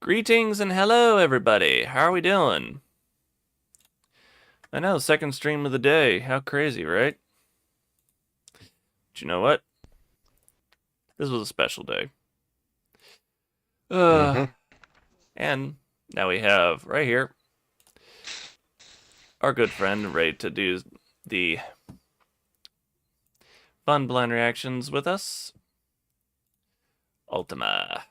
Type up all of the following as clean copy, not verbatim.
Greetings and hello, everybody. How are we doing? I know, second stream of the day. How crazy, right? But you know what? This was a special day. hmm And now we have right here our good friend ready to do the fun blind reactions with us, Ultima.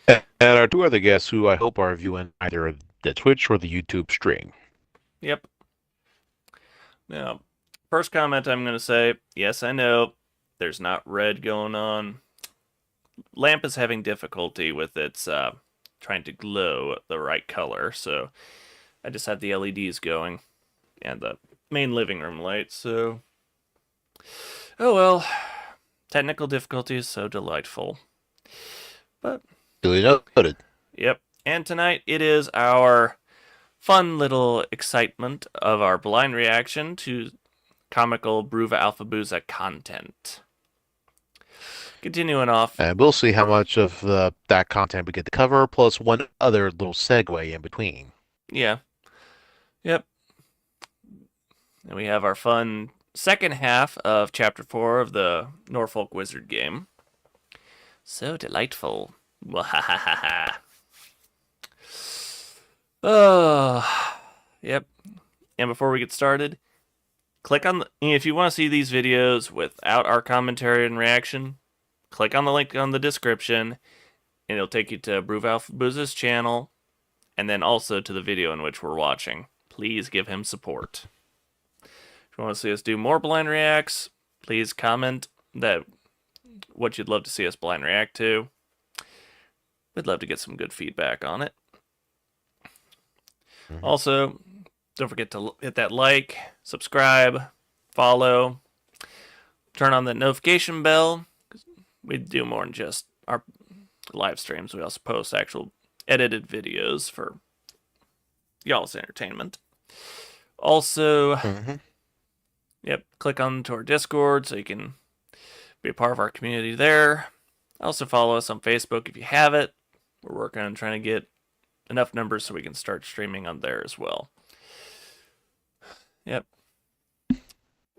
And our two other guests who I hope are viewing either the Twitch or the YouTube stream. Yep. Now, first comment I'm going to say, yes, I know there's not red going on. Lamp is having difficulty with its trying to glow the right color, so I just have the LEDs going and the main living room light, so oh well. Technical difficulty is so delightful. But Duly noted. yep. And tonight it is our fun little excitement of our blind reaction to comical Bruva Alpha Booza content. Continuing off. And we'll see how much of that content we get to cover, plus one other little segue in between. Yeah. Yep. And we have our fun second half of Chapter 4 of the Norfolk Wizard game. So delightful. Wahahaha. Yep. And before we get started, click on the, if you want to see these videos without our commentary and reaction, click on the link on the description, and it'll take you to Bruvalfbooza's channel, and then also to the video in which we're watching. Please give him support. If you want to see us do more blind reacts, please comment that what you'd love to see us blind react to. We'd love to get some good feedback on it. Also, don't forget to hit that like, subscribe, follow, turn on the notification bell. We do more than just our live streams. We also post actual edited videos for y'all's entertainment. Also, yep, click on to our Discord so you can be a part of our community there. Also, follow us on Facebook if you have it. We're working on trying to get enough numbers so we can start streaming on there as well. Yep.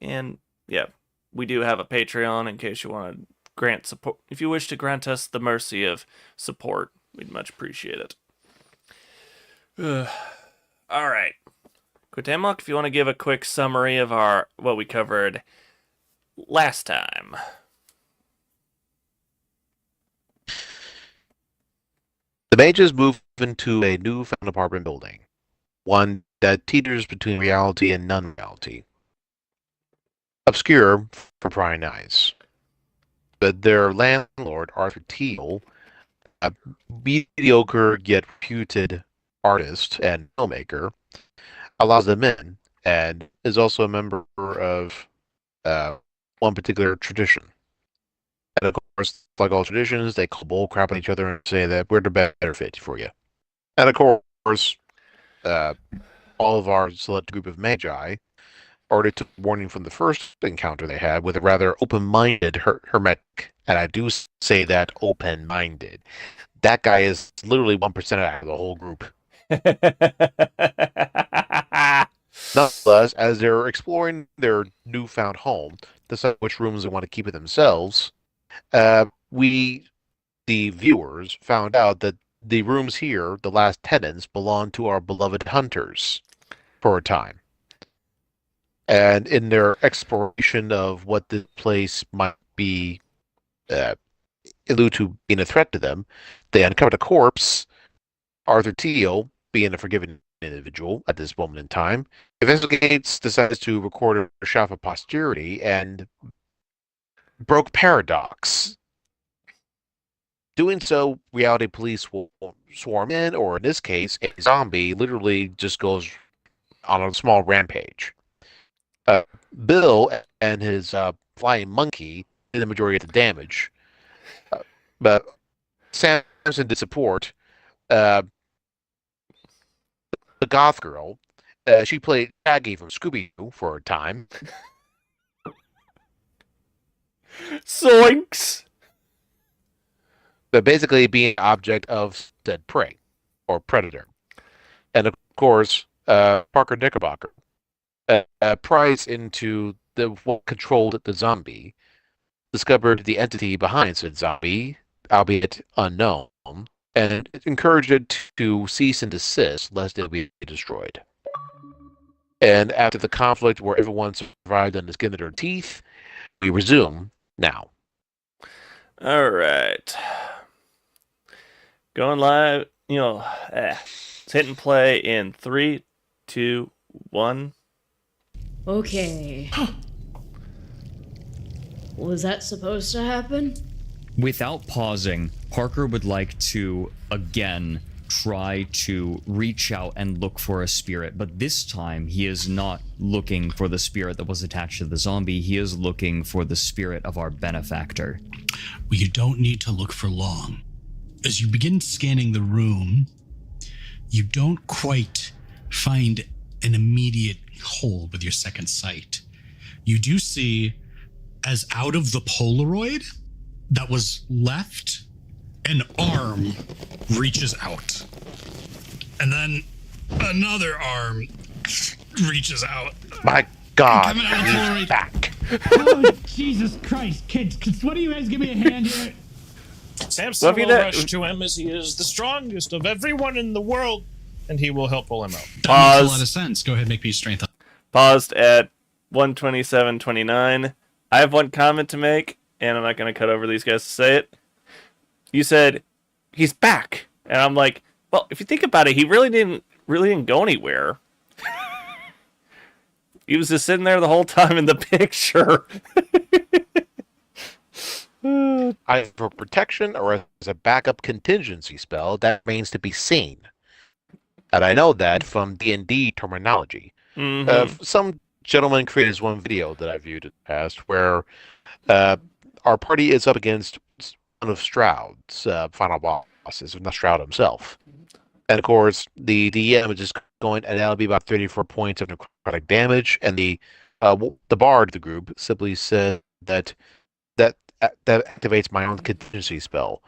And yeah, we do have a Patreon in case you want to grant support. If you wish to grant us the mercy of support, we'd much appreciate it. All right. Quatemok, if you want to give a quick summary of our what we covered last time. The mages move into a newfound apartment building, one that teeters between reality and non-reality. Obscure for prying eyes. But their landlord, Arthur Teal, a mediocre yet reputed artist and filmmaker, allows them in and is also a member of one particular tradition. And of course, like all traditions, they call bull crap on each other and say that we're the better fit for you. And of course, uh, all of our select group of magi already took warning from the first encounter they had with a rather open-minded hermetic. And I do say that open-minded. That guy is literally 1% out of the whole group. Nonetheless, as they're exploring their newfound home, decide which rooms they want to keep it themselves, we, the viewers, found out that the rooms here, the last tenants, belong to our beloved hunters for a time. And in their exploration of what this place might be, allude to being a threat to them, they uncovered a corpse. Arthur Teal, being a forgiving individual at this moment in time, investigates, decides to record a shot for posterity, and broke paradox. Doing so, reality police will swarm in, or in this case, a zombie literally just goes on a small rampage. Uh, Bill and his flying monkey did the majority of the damage, but Samson did support. Uh, the goth girl, she played Shaggy from Scooby-Doo for a time. Zoinks! But basically being object of said prey or predator. And of course, Parker Knickerbocker pries into what controlled the zombie, discovered the entity behind said zombie, albeit unknown, and encouraged it to cease and desist lest it be destroyed. And after the conflict where everyone survived on the skin of their teeth, we resume now. All right. Going live, it's hit and play in 3, 2, 1. Okay. Was that supposed to happen? Without pausing, Parker would like to, again, try to reach out and look for a spirit, but this time he is not looking for the spirit that was attached to the zombie. He is looking for the spirit of our benefactor. Well, you don't need to look for long. As you begin scanning the room, you don't quite find an immediate hole with your second sight. You do see, as out of the Polaroid that was left, an arm reaches out. And then another arm reaches out. My God, Coming out of the he's Polaroid. back. Oh, Jesus Christ, kids, one of you guys give me a hand here? Samson Love you, will Dad. rush to him as he is the strongest of everyone in the world, and he will help pull him out. That makes a Pause. lot of sense. Go ahead, make me a strength. Paused at 127:29. I have one comment to make, and I'm not going to cut over these guys to say it. You said, he's back. And I'm like, well, if you think about it, he really didn't go anywhere. He was just sitting there the whole time in the picture. Either for protection or as a backup contingency spell that remains to be seen. And I know that from D&D terminology. Mm-hmm. Some gentleman created one video that I viewed in the past where our party is up against one of Stroud's final bosses, not Stroud himself. And of course, the DM is just going, and that'll be about 34 points of necrotic damage. And the bard of the group simply said that activates my own contingency spell.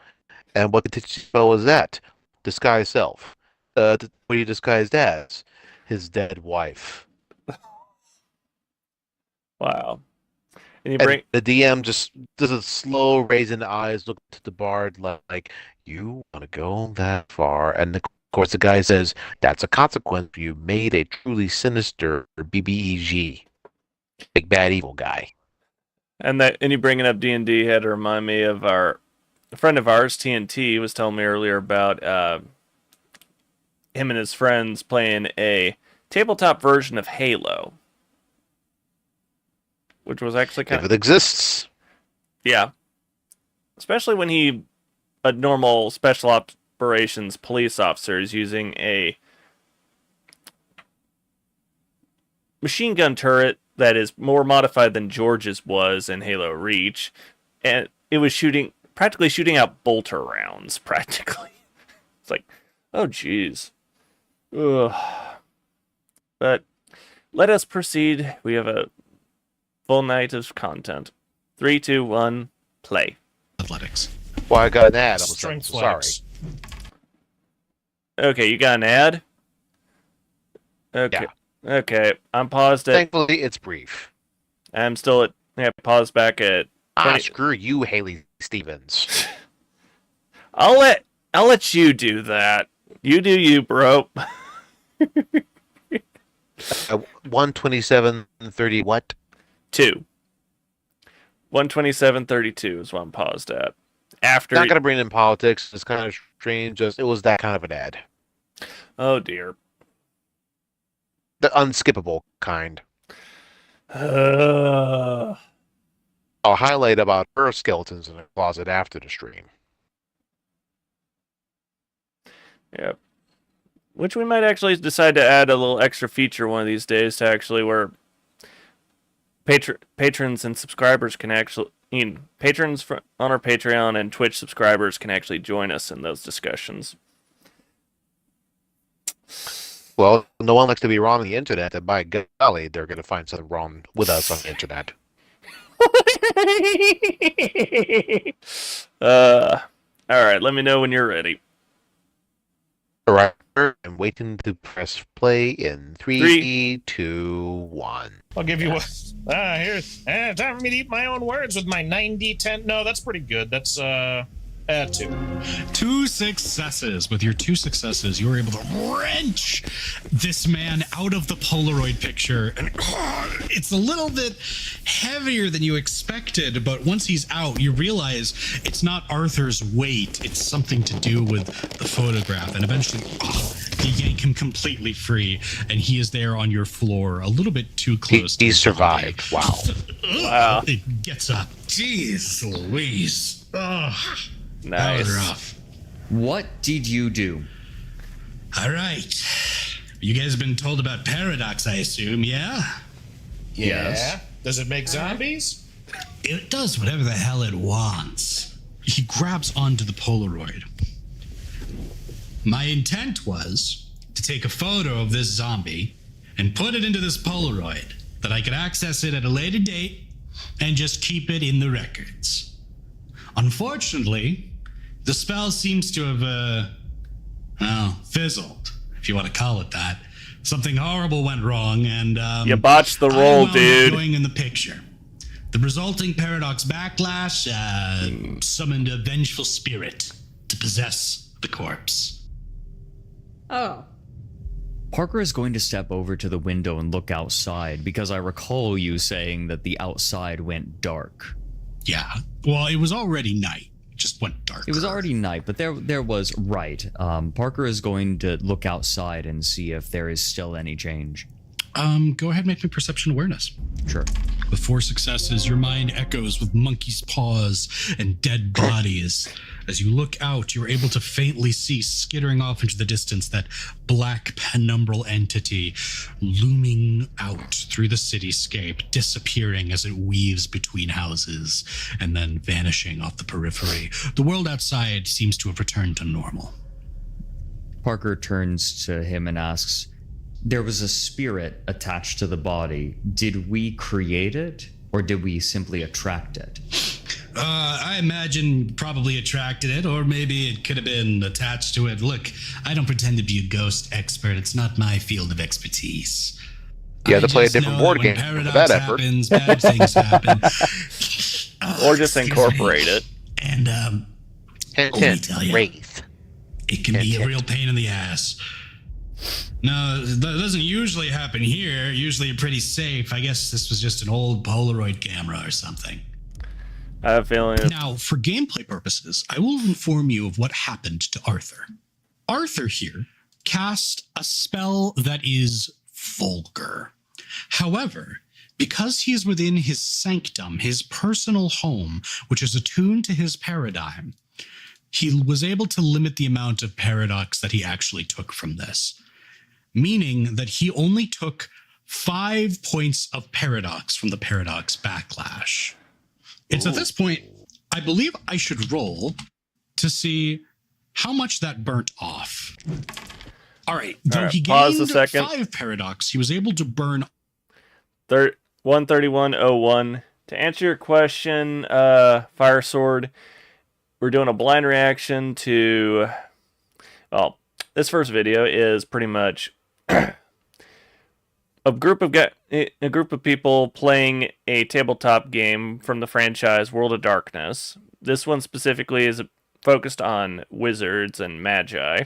And what contingency spell is that? Disguise self. What are you disguised as? His dead wife. Wow. And you And bring the DM just does a slow raising the eyes, look to the bard like, you want to go that far? And of course, the guy says, that's a consequence. You made a truly sinister BBEG. Big bad evil guy. and you bringing up D&D had to remind me of a friend of ours, TNT, was telling me earlier about him and his friends playing a tabletop version of Halo, which was actually kind If of, it exists. yeah, especially when a normal special operations police officer is using a machine gun turret that is more modified than George's was in Halo Reach, and it was practically shooting out bolter rounds, practically. It's like, oh jeez. Ugh. But let us proceed. We have a full night of content. 3, 2, 1, play. Athletics. Well, I got an ad. I'm Strength so sorry. flex. Okay, you got an ad? Okay. Yeah. Okay, I'm paused at... Thankfully, it's brief. I'm still at... Yeah, paused back at... 20. Screw you, Haley Stevens. I'll let you do that. You do you, bro. 127:30 what? 2. 127:32 is what I'm paused at. After... Not going to bring in politics. It's kind of strange. Just it was that kind of an ad. Oh, dear. The unskippable kind. Uh, I'll highlight about her skeletons in the closet after the stream. yeah. Which we might actually decide to add a little extra feature one of these days to actually where patrons and subscribers can actually... patrons on our Patreon and Twitch subscribers can actually join us in those discussions. Well, no one likes to be wrong on the internet, and by golly, they're going to find something wrong with us on the internet. All right, let me know when you're ready. All right, I'm waiting to press play in 3, 2, 1. I'll give you one. Here's time for me to eat my own words with my 90-10. No, that's pretty good. That's 2. 2 successes. With your 2 successes, you were able to wrench this man out of the Polaroid picture. And it's a little bit heavier than you expected, but once he's out, you realize it's not Arthur's weight. It's something to do with the photograph. And eventually, you yank him completely free, and he is there on your floor, a little bit too close. He survived. Wow. Wow. It gets up. Jeez Louise. Ugh. That was Nice. rough. What did you do? All right. You guys have been told about Paradox, I assume, yeah? Yes. Does it make zombies? It does whatever the hell it wants. He grabs onto the Polaroid. My intent was to take a photo of this zombie and put it into this Polaroid that I could access it at a later date and just keep it in the records. Unfortunately, the spell seems to have, fizzled, if you want to call it that. Something horrible went wrong, and You botched the I roll, wound up dude. going in the picture. The resulting Paradox backlash summoned a vengeful spirit to possess the corpse. Oh. Parker is going to step over to the window and look outside because I recall you saying that the outside went dark. Yeah, well, it was already night. It just went dark. It was already night, but there was right. Parker is going to look outside and see if there is still any change. Go ahead and make me perception awareness. Sure. With 4 successes, your mind echoes with monkey's paws and dead bodies. As you look out, you're able to faintly see skittering off into the distance that black penumbral entity looming out through the cityscape, disappearing as it weaves between houses and then vanishing off the periphery. The world outside seems to have returned to normal. Parker turns to him and asks, there was a spirit attached to the body. Did we create it, or did we simply attract it? I imagine probably attracted it, or maybe it could have been attached to it. Look, I don't pretend to be a ghost expert. It's not my field of expertise. You had I to play a just different know board that game when for Paradox that effort. happens, bad things happen. Or just Excuse incorporate me. it. And Hint, let me hint, tell ya. Wraith. it can be Hint, a real pain in the ass. No, that doesn't usually happen here. Usually pretty safe. I guess this was just an old Polaroid camera or something. I have a feeling. Now, for gameplay purposes, I will inform you of what happened to Arthur. Arthur here cast a spell that is vulgar. However, because he is within his sanctum, his personal home, which is attuned to his paradigm, he was able to limit the amount of paradox that he actually took from this, meaning that he only took 5 points of paradox from the paradox backlash. It's at this point, I believe I should roll to see how much that burnt off. All right, though right, he pause a gained second. 5 paradox, he was able to burn 131.01. To answer your question, Fire Sword, we're doing a blind reaction to. Well, this first video is pretty much a group of people playing a tabletop game from the franchise World of Darkness. This one specifically is focused on wizards and magi.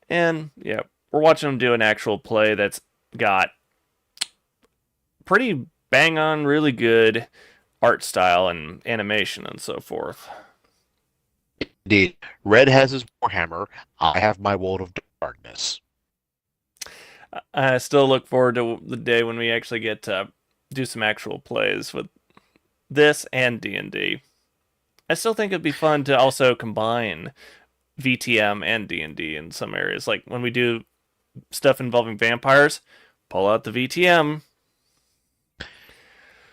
And yeah, we're watching them do an actual play that's got pretty bang on, really good art style and animation and so forth. Indeed. Red has his Warhammer. I have my World of Darkness. I still look forward to the day when we actually get to do some actual plays with this and D&D. I still think it'd be fun to also combine VTM and D&D in some areas. Like when we do stuff involving vampires, pull out the VTM.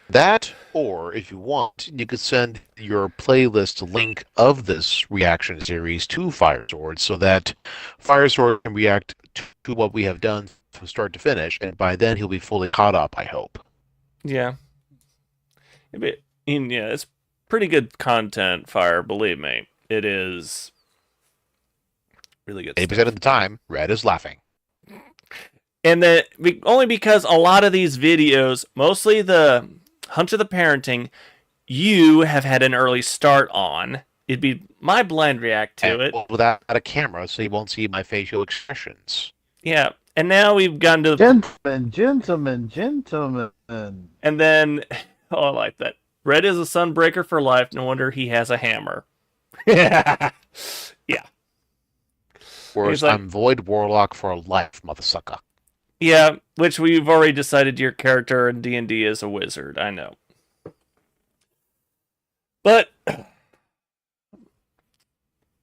That, or if you want, you could send your playlist link of this reaction series to Firesword so that Firesword can react to what we have done from start to finish, and by then he'll be fully caught up, I hope. Yeah. It's pretty good content, Fire, believe me. It is really good 80% stuff. of the time, Red is laughing. And that only because a lot of these videos, mostly the Hunt of the Parenting, you have had an early start on. It'd be my blind react to it. Well, without a camera, so you won't see my facial expressions. Yeah. And now we've gotten to Gentlemen. and then I like that. Red is a sunbreaker for life. No wonder he has a hammer. Yeah. Whereas like- I'm Void Warlock for life, motherfucker. Yeah, which we've already decided your character in D&D is a wizard. I know. But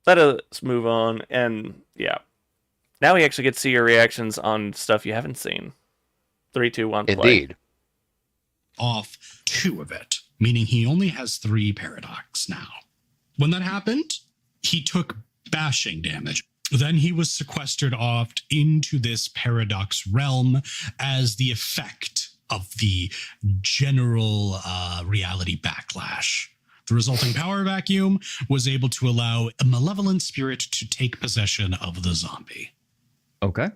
let us move on. And yeah. Now we actually get to see your reactions on stuff you haven't seen. 3, 2, 1, play. Indeed. Off 2 of it, meaning he only has 3 paradox now. When that happened, he took bashing damage. Then he was sequestered off into this paradox realm as the effect of the general reality backlash. The resulting power vacuum was able to allow a malevolent spirit to take possession of the zombie. Okay.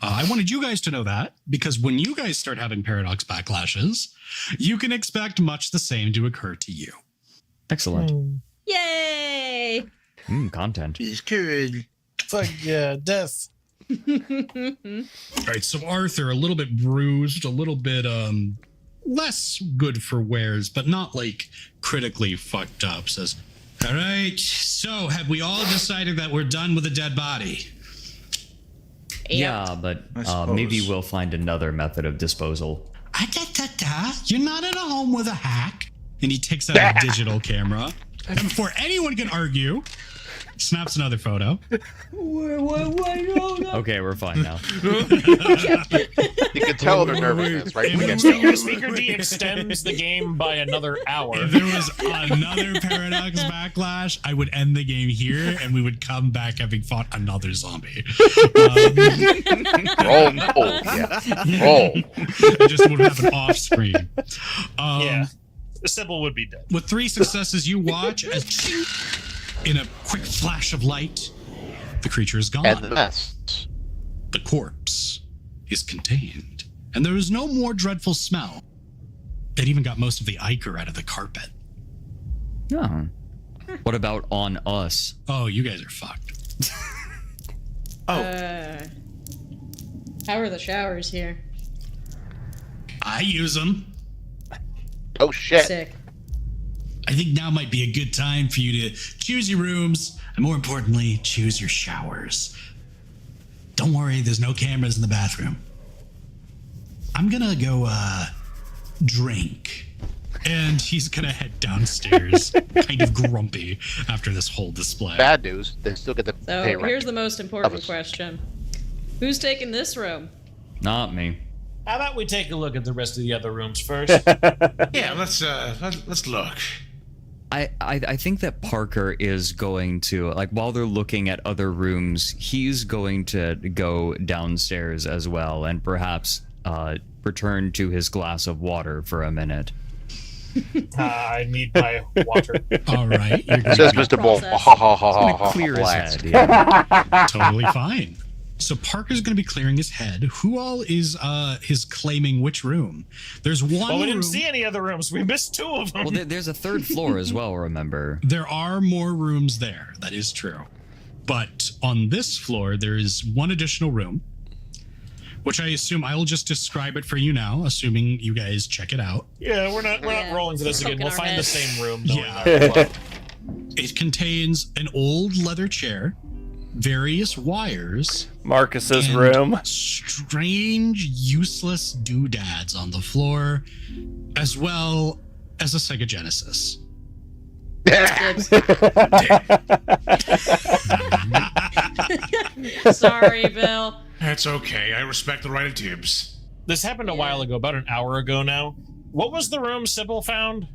I wanted you guys to know that, because when you guys start having paradox backlashes, you can expect much the same to occur to you. Excellent. Yay! Content. He's cool. Fuck yeah, death. All right, so Arthur, a little bit bruised, a little bit less good for wears, but not like critically fucked up, says, all right, so have we all decided that we're done with a dead body? Yeah, but I suppose. maybe we'll find another method of disposal. You're not at a home with a hack. And he takes out a digital camera. And before anyone can argue, snaps another photo. Okay, we're fine now. You can tell their nervousness right from the get-go. Speaker D extends the game by another hour. If there was another paradox backlash, I would end the game here and we would come back having fought another zombie. Roll. Oh, yeah. Roll. It just would happen off screen. Yeah. Sybil would be dead. With 3 successes, you watch as in a quick flash of light, the creature is gone. And the mess. The corpse is contained. And there is no more dreadful smell. It even got most of the ichor out of the carpet. Oh. What about on us? Oh, you guys are fucked. How are the showers here? I use them. Oh, shit. Sick. I think now might be a good time for you to choose your rooms, and more importantly, choose your showers. Don't worry, there's no cameras in the bathroom. I'm gonna go drink. And he's gonna head downstairs, kind of grumpy after this whole display. Bad news, they still get the So pay rent. here's the most important Others. question. Who's taking this room? Not me. How about we take a look at the rest of the other rooms first? Yeah, let's look. I think that Parker is going to, like, while they're looking at other rooms, he's going to go downstairs as well and perhaps return to his glass of water for a minute. I need my water. All right, you're gonna Says be Mr. Bull. Process. Ha ha ha ha ha. Clear his Blast. head. Yeah. totally fine. So Parker's going to be clearing his head. Who all is his claiming which room? There's one Well, we room. didn't see any other rooms. We missed 2 of them. Well, there's a 3rd floor as well, remember? There are more rooms there. That is true. But on this floor, there is one additional room, which I assume I will just describe it for you now, assuming you guys check it out. Yeah, we're not rolling for this again. Poking We'll our find the heads. same room. knowing Yeah. our luck. It contains an old leather chair, various wires, Marcus's and room. strange, useless doodads on the floor, as well as a Sega Genesis. Sorry, Bill. That's okay. I respect the right of dibs. This happened a while ago, about an hour ago now. What was the room Sybil found?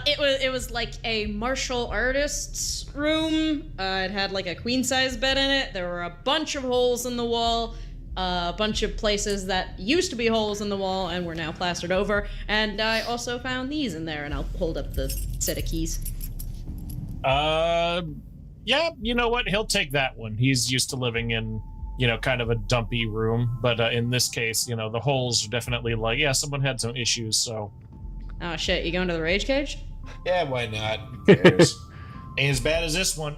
It was like a martial artist's room. It had like a queen size bed in it. There were a bunch of holes in the wall, a bunch of places that used to be holes in the wall and were now plastered over. And I also found these in there, and I'll hold up the set of keys. Yeah, you know what? He'll take that one. He's used to living in, kind of a dumpy room. But in this case, the holes are definitely like, yeah, someone had some issues, so. Oh shit, you going to the rage cage? Yeah, why not? Who cares? Ain't as bad as this one.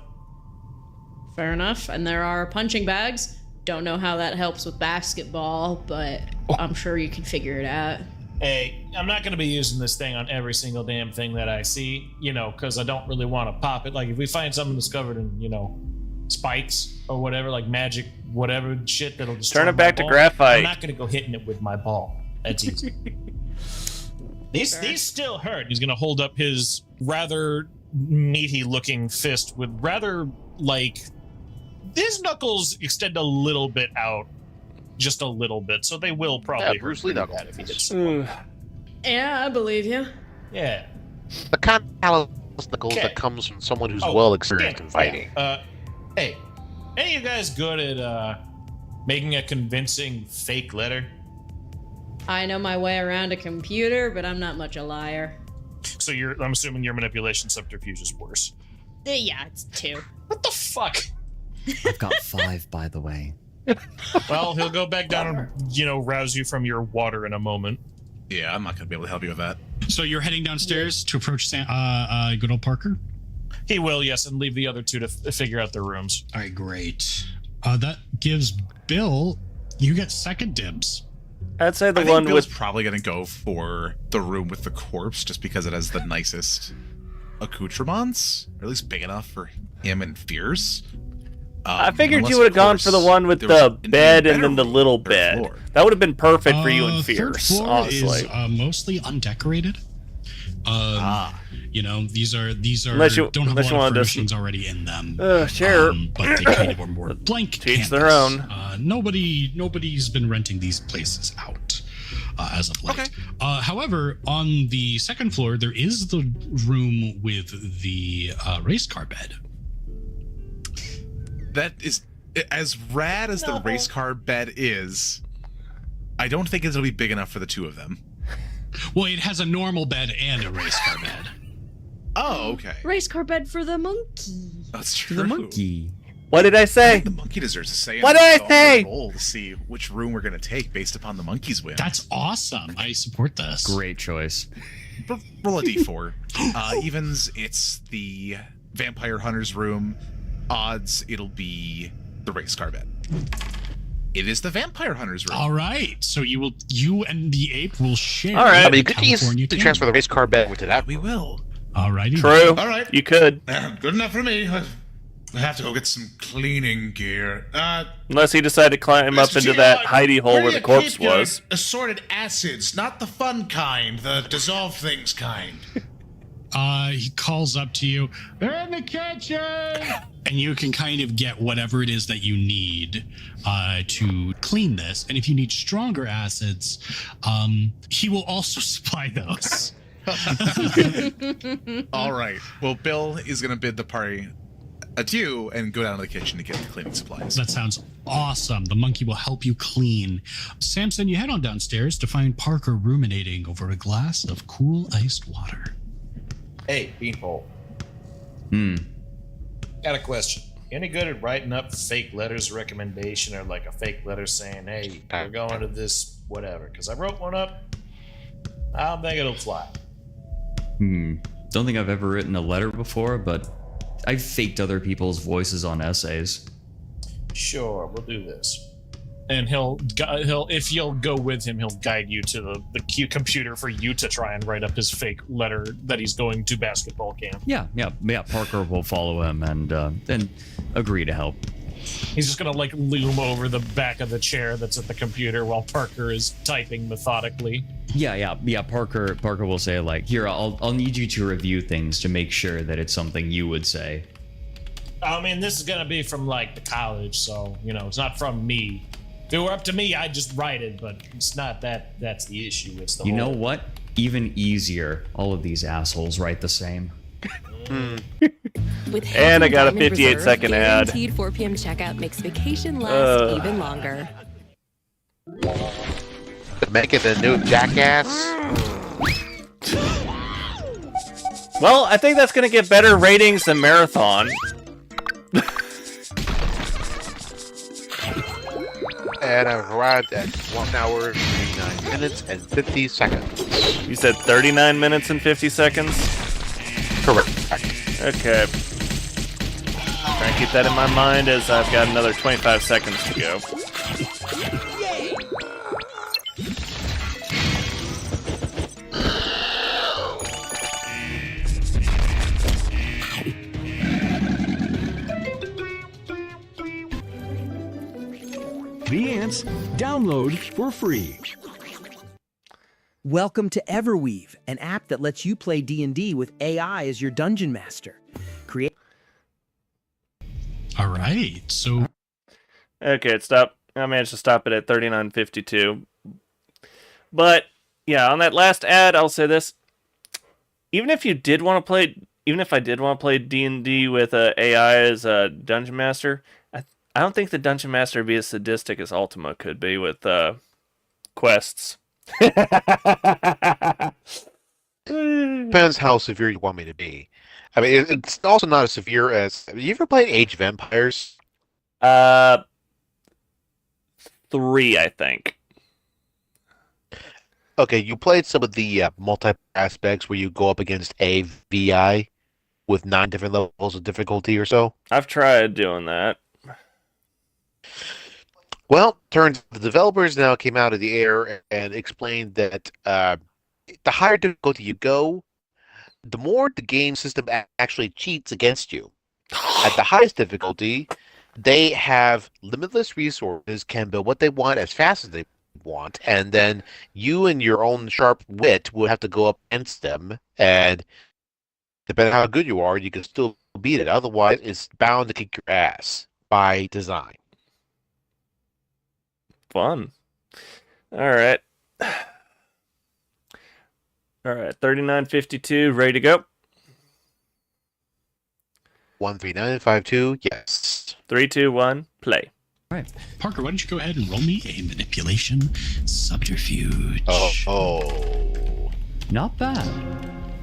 Fair enough. And there are punching bags. Don't know how that helps with basketball, but I'm sure you can figure it out. Hey, I'm not going to be using this thing on every single damn thing that I see, because I don't really want to pop it. Like, if we find something that's covered in, spikes or whatever, like magic, whatever shit that'll just turn it back to graphite. I'm not going to go hitting it with my ball. That's easy. These still hurt. He's going to hold up his rather meaty-looking fist with rather, his knuckles extend a little bit out. Just a little bit, so they will probably Bruce Lee knuckles. if he hits someone. Yeah, I believe you. Yeah. The kind of callous knuckles that comes from someone who's well experienced in fighting. Hey, any of you guys good at making a convincing fake letter? I know my way around a computer, but I'm not much a liar. So I'm assuming your manipulation subterfuge is worse. Yeah, it's 2. What the fuck? I've got 5, by the way. Well, he'll go back down and, rouse you from your water in a moment. Yeah, I'm not going to be able to help you with that. So you're heading downstairs to approach good old Parker? He will, yes, and leave the other 2 to figure out their rooms. All right, great. That gives Bill, you get second dibs. I'd say the I think one Bill's with probably going to go for the room with the corpse, just because it has the nicest accoutrements, or at least big enough for him and fierce. I figured unless, you would have of gone course, for the one with there was the an bed even and then the better little room, third bed. floor. That would have been perfect for you and Third Fierce, floor honestly. is mostly undecorated. These are Unless you- don't have unless a you lot of wanted to- furnishings already in them. Sure. But they kind of are more blank. Teach canvas. their own. Nobody's been renting these places out as of late. Okay. However, on the second floor, there is the room with the race car bed. That is as rad as the race car bed is. I don't think it'll be big enough for the 2 of them. Well, it has a normal bed and a race car bed. Oh, okay. Race car bed for the monkey. That's true. The monkey. What did I I say? think the monkey deserves a say. What did I on say? the goal to see which room we're going to take based upon the monkey's win. That's awesome. I support this. Great choice. Roll a d4. Evens, it's the vampire hunter's room. Odds, it'll be the race car bed. It is the vampire hunter's room. All right. So you and the ape will share. All right. I mean, the you could California easily transfer the race car bed into that. We will. All righty. True. All right. You could. Good enough for me. I have to go get some cleaning gear. Unless he decided to climb up into that hidey hole where the corpse was. Assorted acids, not the fun kind, the dissolve things kind. He calls up to you. They're in the kitchen. And you can kind of get whatever it is that you need to clean this. And if you need stronger acids, he will also supply those. All right. Well, Bill is going to bid the party adieu and go down to the kitchen to get the cleaning supplies. That sounds awesome. The monkey will help you clean. Samson, you head on downstairs to find Parker ruminating over a glass of cool iced water. Hey, Beanpole. Got a question. Any good at writing up fake letters of recommendation or like a fake letter saying, hey, we're going to this whatever? Because I wrote one up. I don't think it'll fly. Don't think I've ever written a letter before, but I've faked other people's voices on essays. Sure, we'll do this. And he'll if you'll go with him, he'll guide you to the Q computer for you to try and write up his fake letter that he's going to basketball camp. Yeah. Parker will follow him and agree to help. He's just gonna like loom over the back of the chair that's at the computer while Parker is typing methodically. Yeah. Parker will say like, here, I'll need you to review things to make sure that it's something you would say. I mean, this is gonna be from like the college, so it's not from me. If it were up to me, I'd just write it, but it's not that. That's the issue. It's the You whole... know what? Even easier. All of these assholes write the same. With And I got a Diamond 58-second ad. Guaranteed 4 p.m. checkout makes vacation last even longer. Make it the new jackass. Well, I think that's going to get better ratings than Marathon. And I've arrived at 1 hour, 39 minutes, and 50 seconds. You said 39 minutes and 50 seconds? Correct. Okay. Try and keep that in my mind as I've got another 25 seconds to go. The Ants, download for free. Welcome to Everweave, an app that lets you play D&D with AI as your dungeon master. All right, so Okay, it stopped. I managed to stop it at 39:52. But yeah, on that last ad, I'll say this: even if I did want to play D&D with AI as a dungeon master, I don't think the dungeon master would be as sadistic as Ultima could be with quests. Depends how severe you want me to be. I mean, it's also not as severe as. Have you ever played Age of Empires? 3, I think. Okay, you played some of the multi aspects where you go up against a VI with 9 different levels of difficulty or so. I've tried doing that. Well, turns the developers now came out of the air and explained that the higher difficulty you go, the more the game system actually cheats against you. At the highest difficulty, they have limitless resources, can build what they want as fast as they want, and then you and your own sharp wit will have to go up against them, and depending on how good you are, you can still beat it. Otherwise, it's bound to kick your ass by design. Fun. All right. All right, 39:52, ready to go. 13952, yes. 3, 2, 1, play. All right, Parker, why don't you go ahead and roll me a manipulation subterfuge? Oh. Not bad.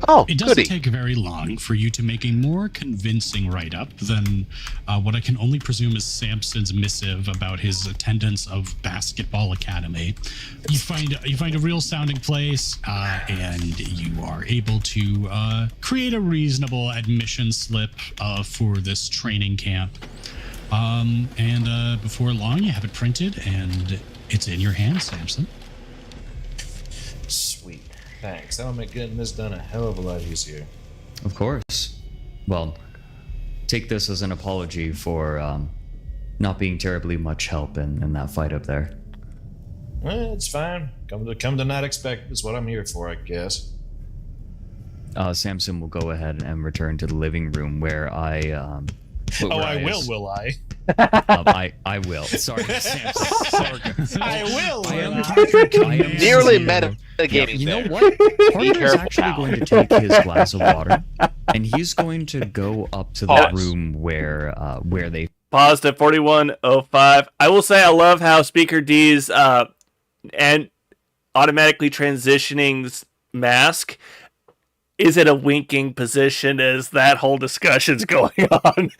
Oh, it doesn't goody. take very long for you to make a more convincing write-up than what I can only presume is Samson's missive about his attendance of Basketball Academy. You find a real sounding place, and you are able to create a reasonable admission slip for this training camp. And before long, you have it printed, and it's in your hands, Samson. Sweet. Thanks. That'll make getting this done a hell of a lot easier. Of course. Well, take this as an apology for not being terribly much help in that fight up there. It's fine. Come to not expect is what I'm here for, I guess. Samson will go ahead and return to the living room where I Will I? I will. Sorry, Samson. I will. I am Nearly zero. metagaming. You know there. what? Parker's careful, actually pal. going to take his glass of water, and he's going to go up to the Pause. room where they. Paused at 41:05. I will say I love how Speaker D's and automatically transitioning mask is in a winking position as that whole discussion's going on.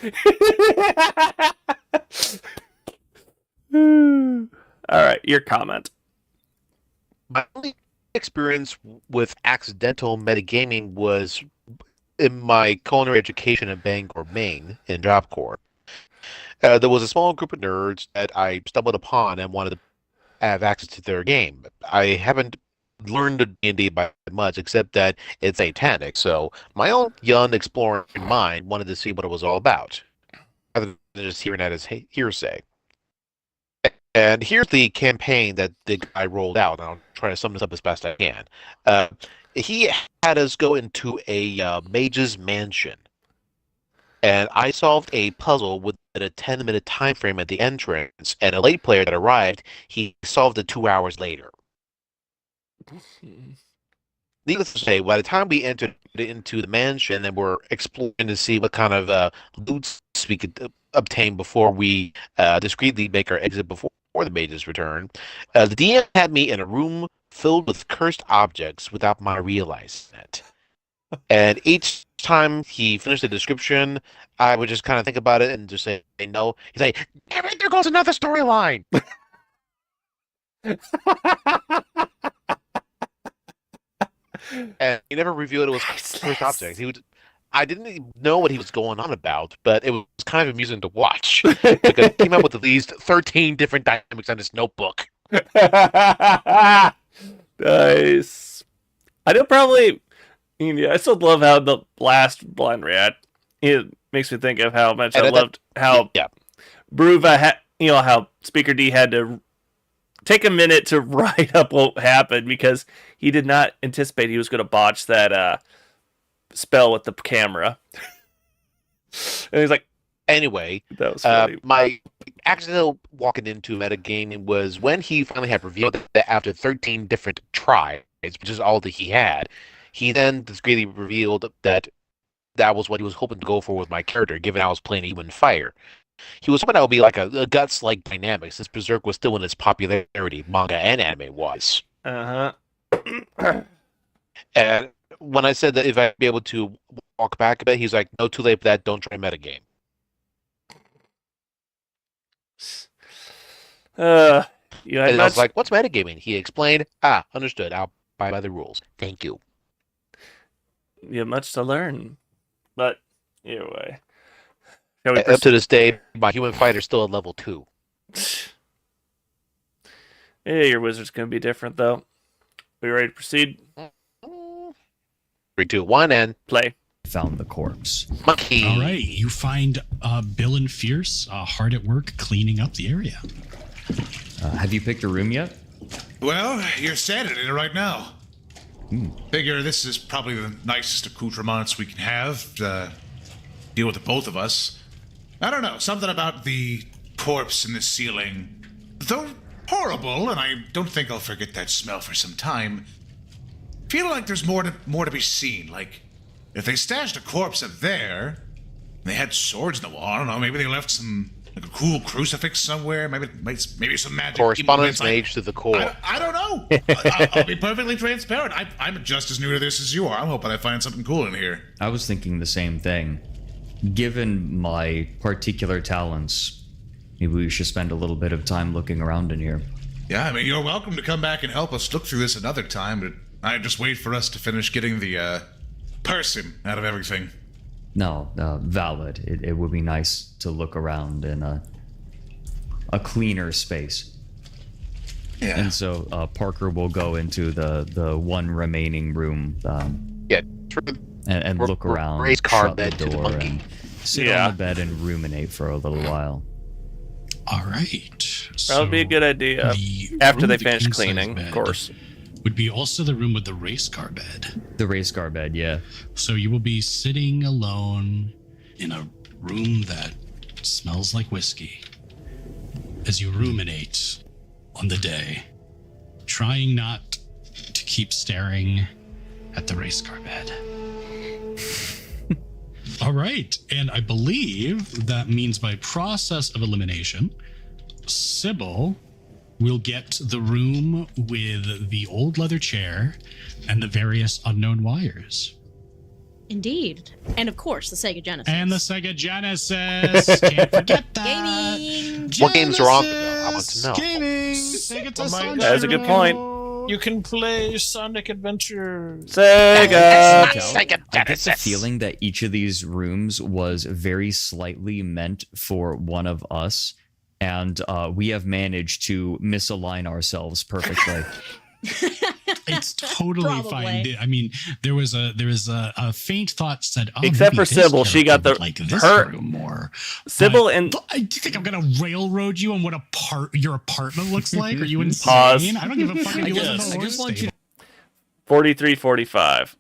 All right, your comment. My only experience with accidental metagaming was in my culinary education in Bangor, Maine, in Job Corps. There was a small group of nerds that I stumbled upon and wanted to have access to their game. I haven't learned the D&D by much, except that it's satanic, so my own young exploring mind wanted to see what it was all about, rather than just hearing that as hearsay. And here's the campaign that the guy rolled out, and I'll try to sum this up as best I can. He had us go into a mage's mansion, and I solved a puzzle within a 10-minute time frame at the entrance, and a late player that arrived, he solved it 2 hours later. Needless to say, by the time we entered into the mansion and were exploring to see what kind of loot we could obtain before we discreetly make our exit before the mage's return, the DM had me in a room filled with cursed objects without my realizing it. And each time he finished the description, I would just kind of think about it and just say no. He's like, "Damn it, there goes another storyline." And he never revealed it was first object. I didn't even know what he was going on about, but it was kind of amusing to watch because he came up with at least 13 different dynamics on his notebook. Nice. I do probably. I still love how the last blind rat. It makes me think of how much I loved how Bruva had. How Speaker D had to take a minute to write up what happened because he did not anticipate he was going to botch that spell with the camera. And he's like, anyway, that was funny. My accidental walking into metagame was when he finally had revealed that after 13 different tries, which is all that he had, he then discreetly revealed that that was what he was hoping to go for with my character, given I was playing Even Fire. He was hoping that would be like a Guts-like dynamic, since Berserk was still in its popularity, manga and anime-wise. And when I said that if I'd be able to walk back a bit, he's like, no, too late for that, don't try metagame. And I was like, what's metagaming? He explained, understood, I'll abide by the rules. Thank you. You have much to learn. But, either way. Up to this day, my human fighter's still at level 2. Yeah, your wizard's going to be different, though. Are you ready to proceed? 3, 2, 1, and play. Found the corpse. Monkey. All right, you find Bill and Fierce hard at work cleaning up the area. Have you picked a room yet? Well, you're standing in it right now. Figure this is probably the nicest accoutrements we can have to deal with the both of us. I don't know, something about the corpse in the ceiling, though horrible, and I don't think I'll forget that smell for some time. Feel like there's more to be seen. Like, if they stashed a corpse up there, they had swords in the wall. I don't know. Maybe they left some like a cool crucifix somewhere. Maybe some magic. Correspondence mage to the core. I don't know. I'll be perfectly transparent. I'm just as new to this as you are. I'm hoping I find something cool in here. I was thinking the same thing. Given my particular talents, maybe we should spend a little bit of time looking around in here. Yeah, I mean, you're welcome to come back and help us look through this another time, but I just wait for us to finish getting the person out of everything. No, valid. It would be nice to look around in a cleaner space. Yeah. And so Parker will go into the one remaining room. And look around, race car shut bed the to the door, monkey. and sit on the bed and ruminate for a little while. All right. That would be a good idea. After they finish cleaning, of course. Would be also the room with the race car bed. The race car bed, yeah. So you will be sitting alone in a room that smells like whiskey as you ruminate on the day, trying not to keep staring at the race car bed. All right. And I believe that means by process of elimination, Sybil will get the room with the old leather chair and the various unknown wires. Indeed. And of course, the Sega Genesis. And the Sega Genesis. Can't forget that. Gaming. What games are on there, though? I want to know. Gaming. Sega to Sunshine. That's a good point. You can play Sonic Adventure. Sega! I get the feeling that each of these rooms was very slightly meant for one of us, and we have managed to misalign ourselves perfectly. It's totally fine. I mean, there was a faint thought said, except for Sybil, she got the like this room more. Sybil and do you think I'm gonna railroad you on what your apartment looks like? Are you insane? Pause. I don't give a fuck if you live in I the just want you. 4345.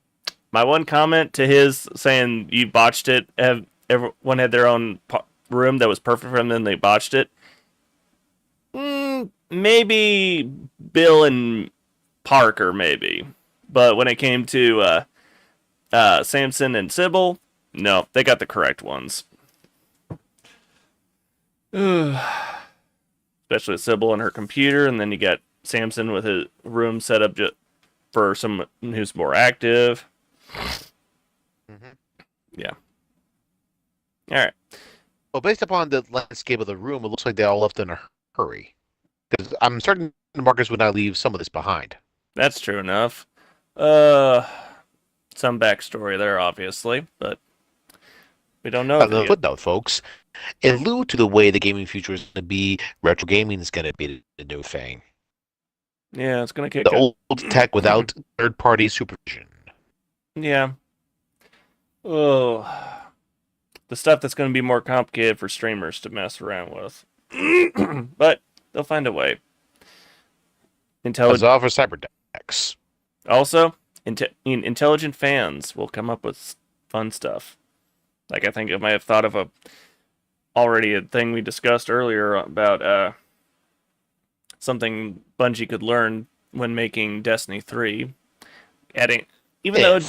My one comment to his saying you botched it. Everyone had their own room that was perfect for them, then they botched it. Maybe Bill and Parker, maybe. But when it came to Samson and Sybil, no, they got the correct ones. Especially with Sybil and her computer, and then you got Samson with his room set up for someone who's more active. Yeah. All right. Well, based upon the landscape of the room, it looks like they all left in a hurry. Because I'm certain the Marcus would not leave some of this behind. That's true enough. Some backstory there, obviously, but we don't know. The footnote, folks. In lieu to the way the gaming future is going to be, retro gaming is going to be the new thing. Yeah, it's going to kick the old tech without third-party supervision. Yeah. Oh, the stuff that's going to be more complicated for streamers to mess around with. But they'll find a way. Huzzah for Cyberdex. Also, intelligent fans will come up with fun stuff. Like, I think I might have thought of already a thing we discussed earlier about something Bungie could learn when making Destiny 3. Adding, yeah.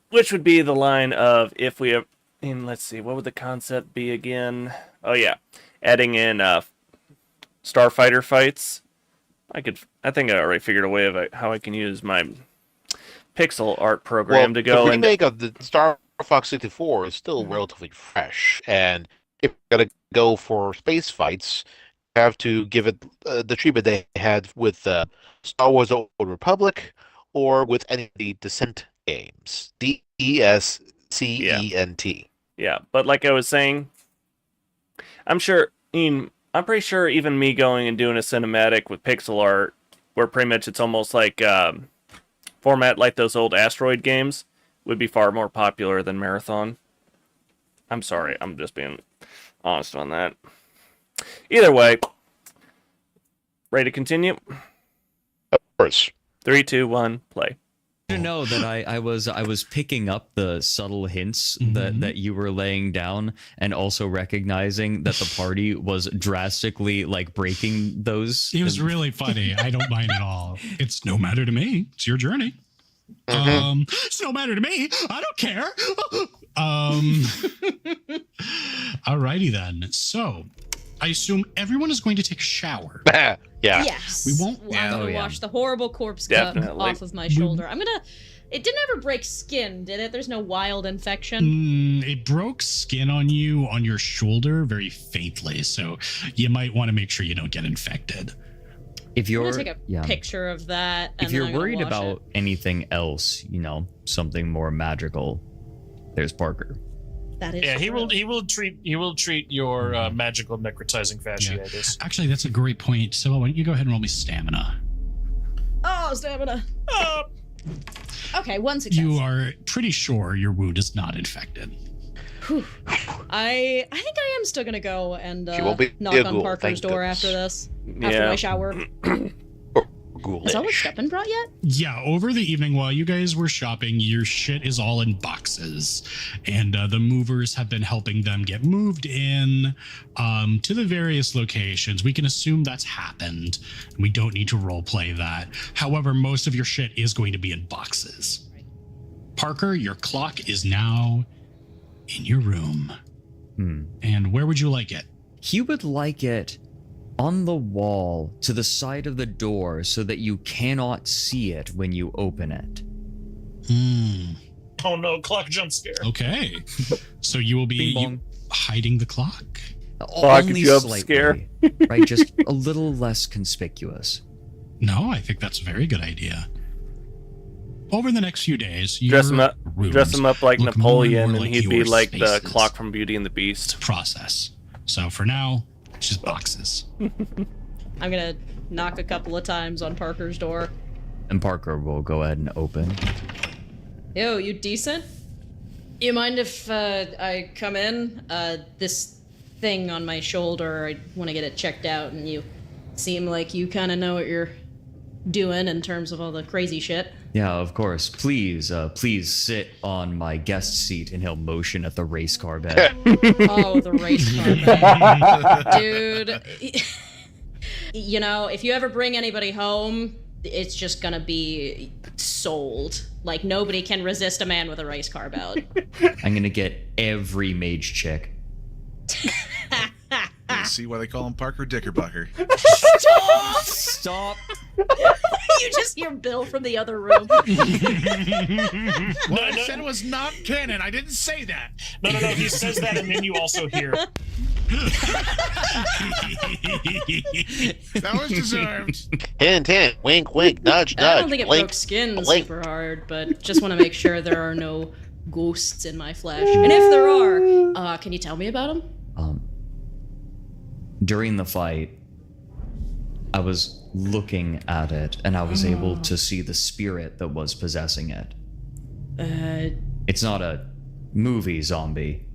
Which would be the line of, if we have, let's see, what would the concept be again? Oh yeah, adding in starfighter fights. I think I already figured a way of how I can use my pixel art program to go. The remake of the Star Fox 64 is still relatively fresh, and if you're gonna go for space fights, you have to give it the treatment they had with Star Wars: Old Republic, or with any of the Descent games. DESCENT. Yeah, but like I was saying, I'm pretty sure even me going and doing a cinematic with pixel art, where pretty much it's almost like format like those old Asteroid games, would be far more popular than Marathon. I'm sorry, I'm just being honest on that. Either way, ready to continue? Of course. 3, 2, 1, play. To know that I was picking up the subtle hints that you were laying down, and also recognizing that the party was drastically like breaking those. It was really funny. I don't mind at all. It's no matter to me. It's your journey. It's no matter to me. I don't care. Alrighty then. So I assume everyone is going to take a shower. Yeah. Yes. We won't. I'm gonna wash the horrible corpse cup off of my shoulder. It didn't ever break skin, did it? There's no wild infection. It broke skin on you on your shoulder very faintly, so you might want to make sure you don't get infected. If you're I'm gonna take a picture of that. And if you're then I'm worried gonna wash about anything else, something more magical, there's Parker. That is he will treat your magical necrotizing fasciitis. Yeah. Actually, that's a great point. So why don't you go ahead and roll me stamina? Oh, stamina. Okay, one success. You are pretty sure your wound is not infected. Whew. I think I am still gonna go and knock on Parker's door after this. After my shower. Has all the stuff been brought yet? Yeah, over the evening while you guys were shopping, your shit is all in boxes. And the movers have been helping them get moved in to the various locations. We can assume that's happened. We don't need to roleplay that. However, most of your shit is going to be in boxes. Parker, your clock is now in your room. And where would you like it? He would like it on the wall to the side of the door so that you cannot see it when you open it. Oh no, clock jump scare. Okay. So you will be hiding the clock? Only slightly, right? Just a little less conspicuous. No, I think that's a very good idea. Over the next few days, dress him up like Napoleon, and he'd be like the clock from Beauty and the Beast. Process. So for now, it's just boxes. I'm gonna knock a couple of times on Parker's door. And Parker will go ahead and open. Yo, you decent? You mind if I come in? This thing on my shoulder, I want to get it checked out, and you seem like you kind of know what you're doing in terms of all the crazy shit. Yeah, of course. Please sit on my guest seat, and he'll motion at the race car bed. Oh, the race car bed. Dude. If you ever bring anybody home, it's just gonna be sold. Like, nobody can resist a man with a race car bed. I'm gonna get every mage chick. You see why they call him Parker Dickerbucker. Stop! You just hear Bill from the other room. What I said was not canon. I didn't say that. No. He says that, and then you also hear. That was deserved. Hint, hint, wink, wink, nudge, nudge. I don't think it blink, broke skin blink. super hard, but just want to make sure there are no ghosts in my flesh. And if there are, can you tell me about them? During the fight, I was looking at it, and I was able to see the spirit that was possessing it. It's not a movie zombie,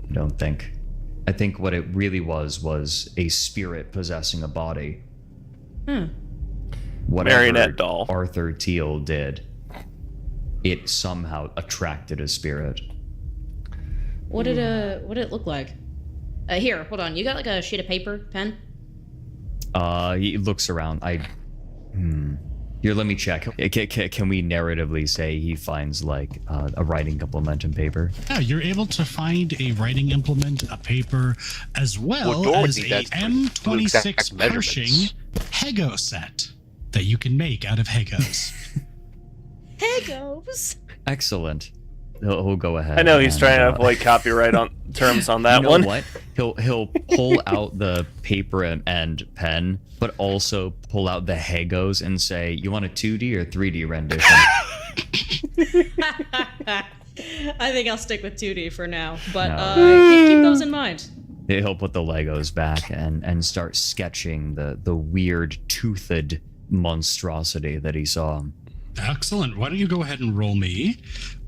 I don't think. I think what it really was a spirit possessing a body. Whatever Marionette doll. Arthur Teal did, it somehow attracted a spirit. What did it look like? Here, hold on. You got like a sheet of paper, pen? He looks around. Here, let me check. Can we narratively say he finds like a writing implement and paper? Yeah, you're able to find a writing implement, a paper, as well as a M26 Pershing Hego set that you can make out of Hegos. Hegos? Excellent. He'll go ahead. I know he's trying to avoid copyright on terms on that you know one. What? He'll pull out the paper and pen, but also pull out the Hegos and say, "You want a 2D or 3D rendition?" I think I'll stick with 2D for now, but No. keep those in mind. He'll put the Legos back and start sketching the weird toothed monstrosity that he saw. Excellent. Why don't you go ahead and roll me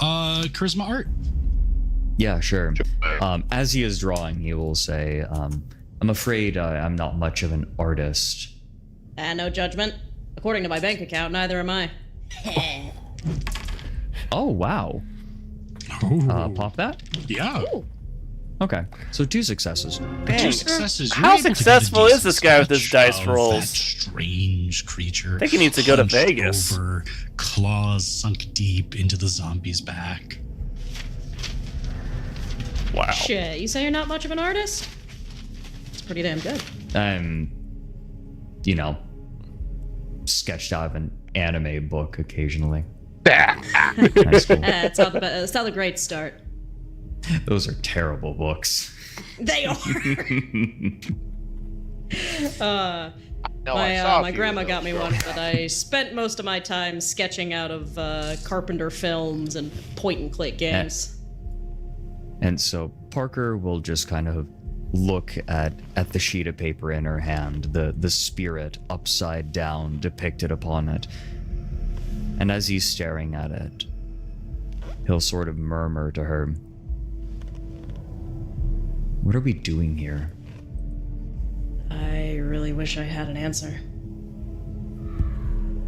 charisma art? Yeah, sure. As he is drawing, he will say, I'm afraid I'm not much of an artist. No judgment. According to my bank account, neither am I. Oh, wow. Pop that? Yeah. Ooh. Okay, so 2 successes. Two successes. You're How able to get a successful is decent this guy with his sketch dice of rolls? That strange creature. I think he needs to go to hunched Vegas. Over, claws sunk deep into the zombie's back. Wow. Shit, you say you're not much of an artist? It's pretty damn good. I'm, sketched out of an anime book occasionally. Nice, cool. It's how the greats start. Those are terrible books. They are. My grandma got me one, but I spent most of my time sketching out of Carpenter films and point-and-click games. And so Parker will just kind of look at the sheet of paper in her hand, the spirit upside down depicted upon it. And as he's staring at it, he'll sort of murmur to her, "What are we doing here?" I really wish I had an answer.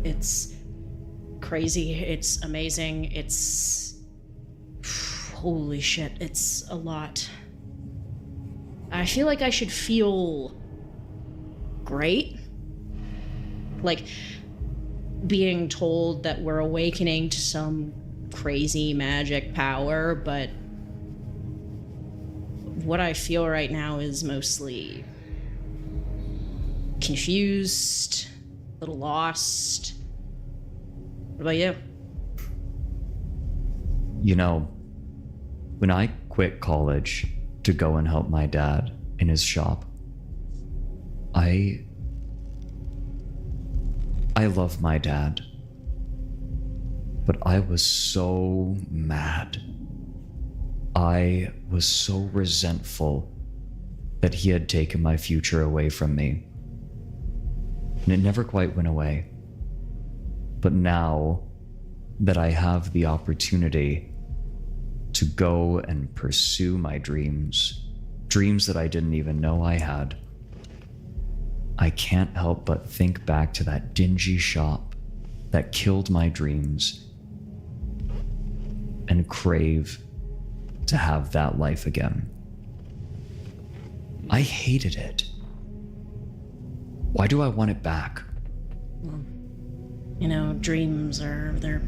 It's crazy, it's amazing, it's... Holy shit, it's a lot. I feel like I should feel great. Like being told that we're awakening to some crazy magic power, but what I feel right now is mostly confused, a little lost. What about you? When I quit college to go and help my dad in his shop, I love my dad, but I was so mad. I was so resentful that he had taken my future away from me. And it never quite went away. But now that I have the opportunity to go and pursue my dreams that I didn't even know I had, I can't help but think back to that dingy shop that killed my dreams and crave to have that life again. I hated it. Why do I want it back? Dreams they're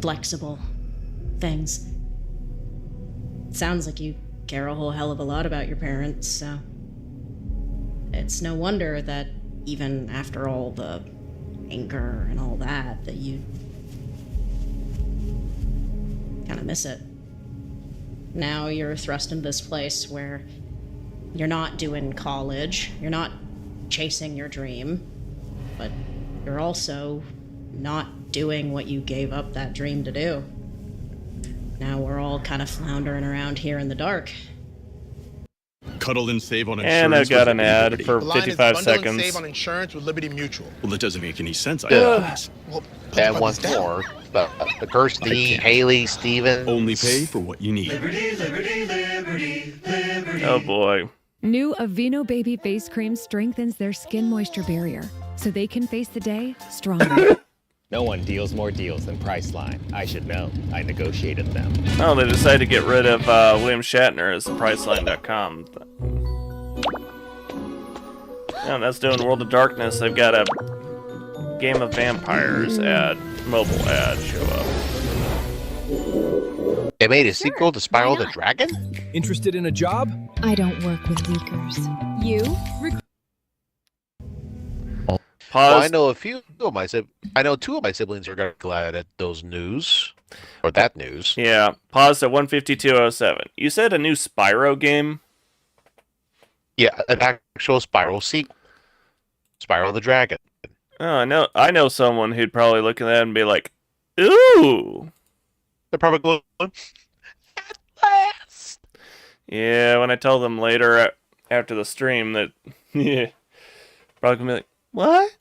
flexible things. It sounds like you care a whole hell of a lot about your parents, so it's no wonder that even after all the anger and all that you kind of miss it. Now you're thrust into this place where you're not doing college, you're not chasing your dream, but you're also not doing what you gave up that dream to do. Now we're all kind of floundering around here in the dark. Cuddle and save on insurance. And I got an ad Liberty. for The line is 55 bundle and seconds. save on insurance with Liberty Mutual. Well, that doesn't make any sense. Yeah. Well, And once more, the Kirsty, Haley, Steven. Only pay for what you need. Oh boy. New Aveeno Baby Face Cream strengthens their skin moisture barrier so they can face the day stronger. No one deals more deals than Priceline. I should know. I negotiated them. Oh, they decided to get rid of William Shatner as Priceline.com. Yeah, that's doing World of Darkness. They've got a Game of Vampires mobile ad show up. They made a sequel to Spiral the Dragon? Interested in a job? I don't work with leakers. You? Well, I know two of my siblings are gonna be glad at those news. Or that news. Yeah. Paused at 152.07. You said a new Spyro game? Yeah, an actual Spiral sequel. Spiral the Dragon. Oh, I know someone who'd probably look at that and be like, ooh. They're probably going, at last. Yeah, when I tell them later after the stream that, yeah, probably gonna be like, what?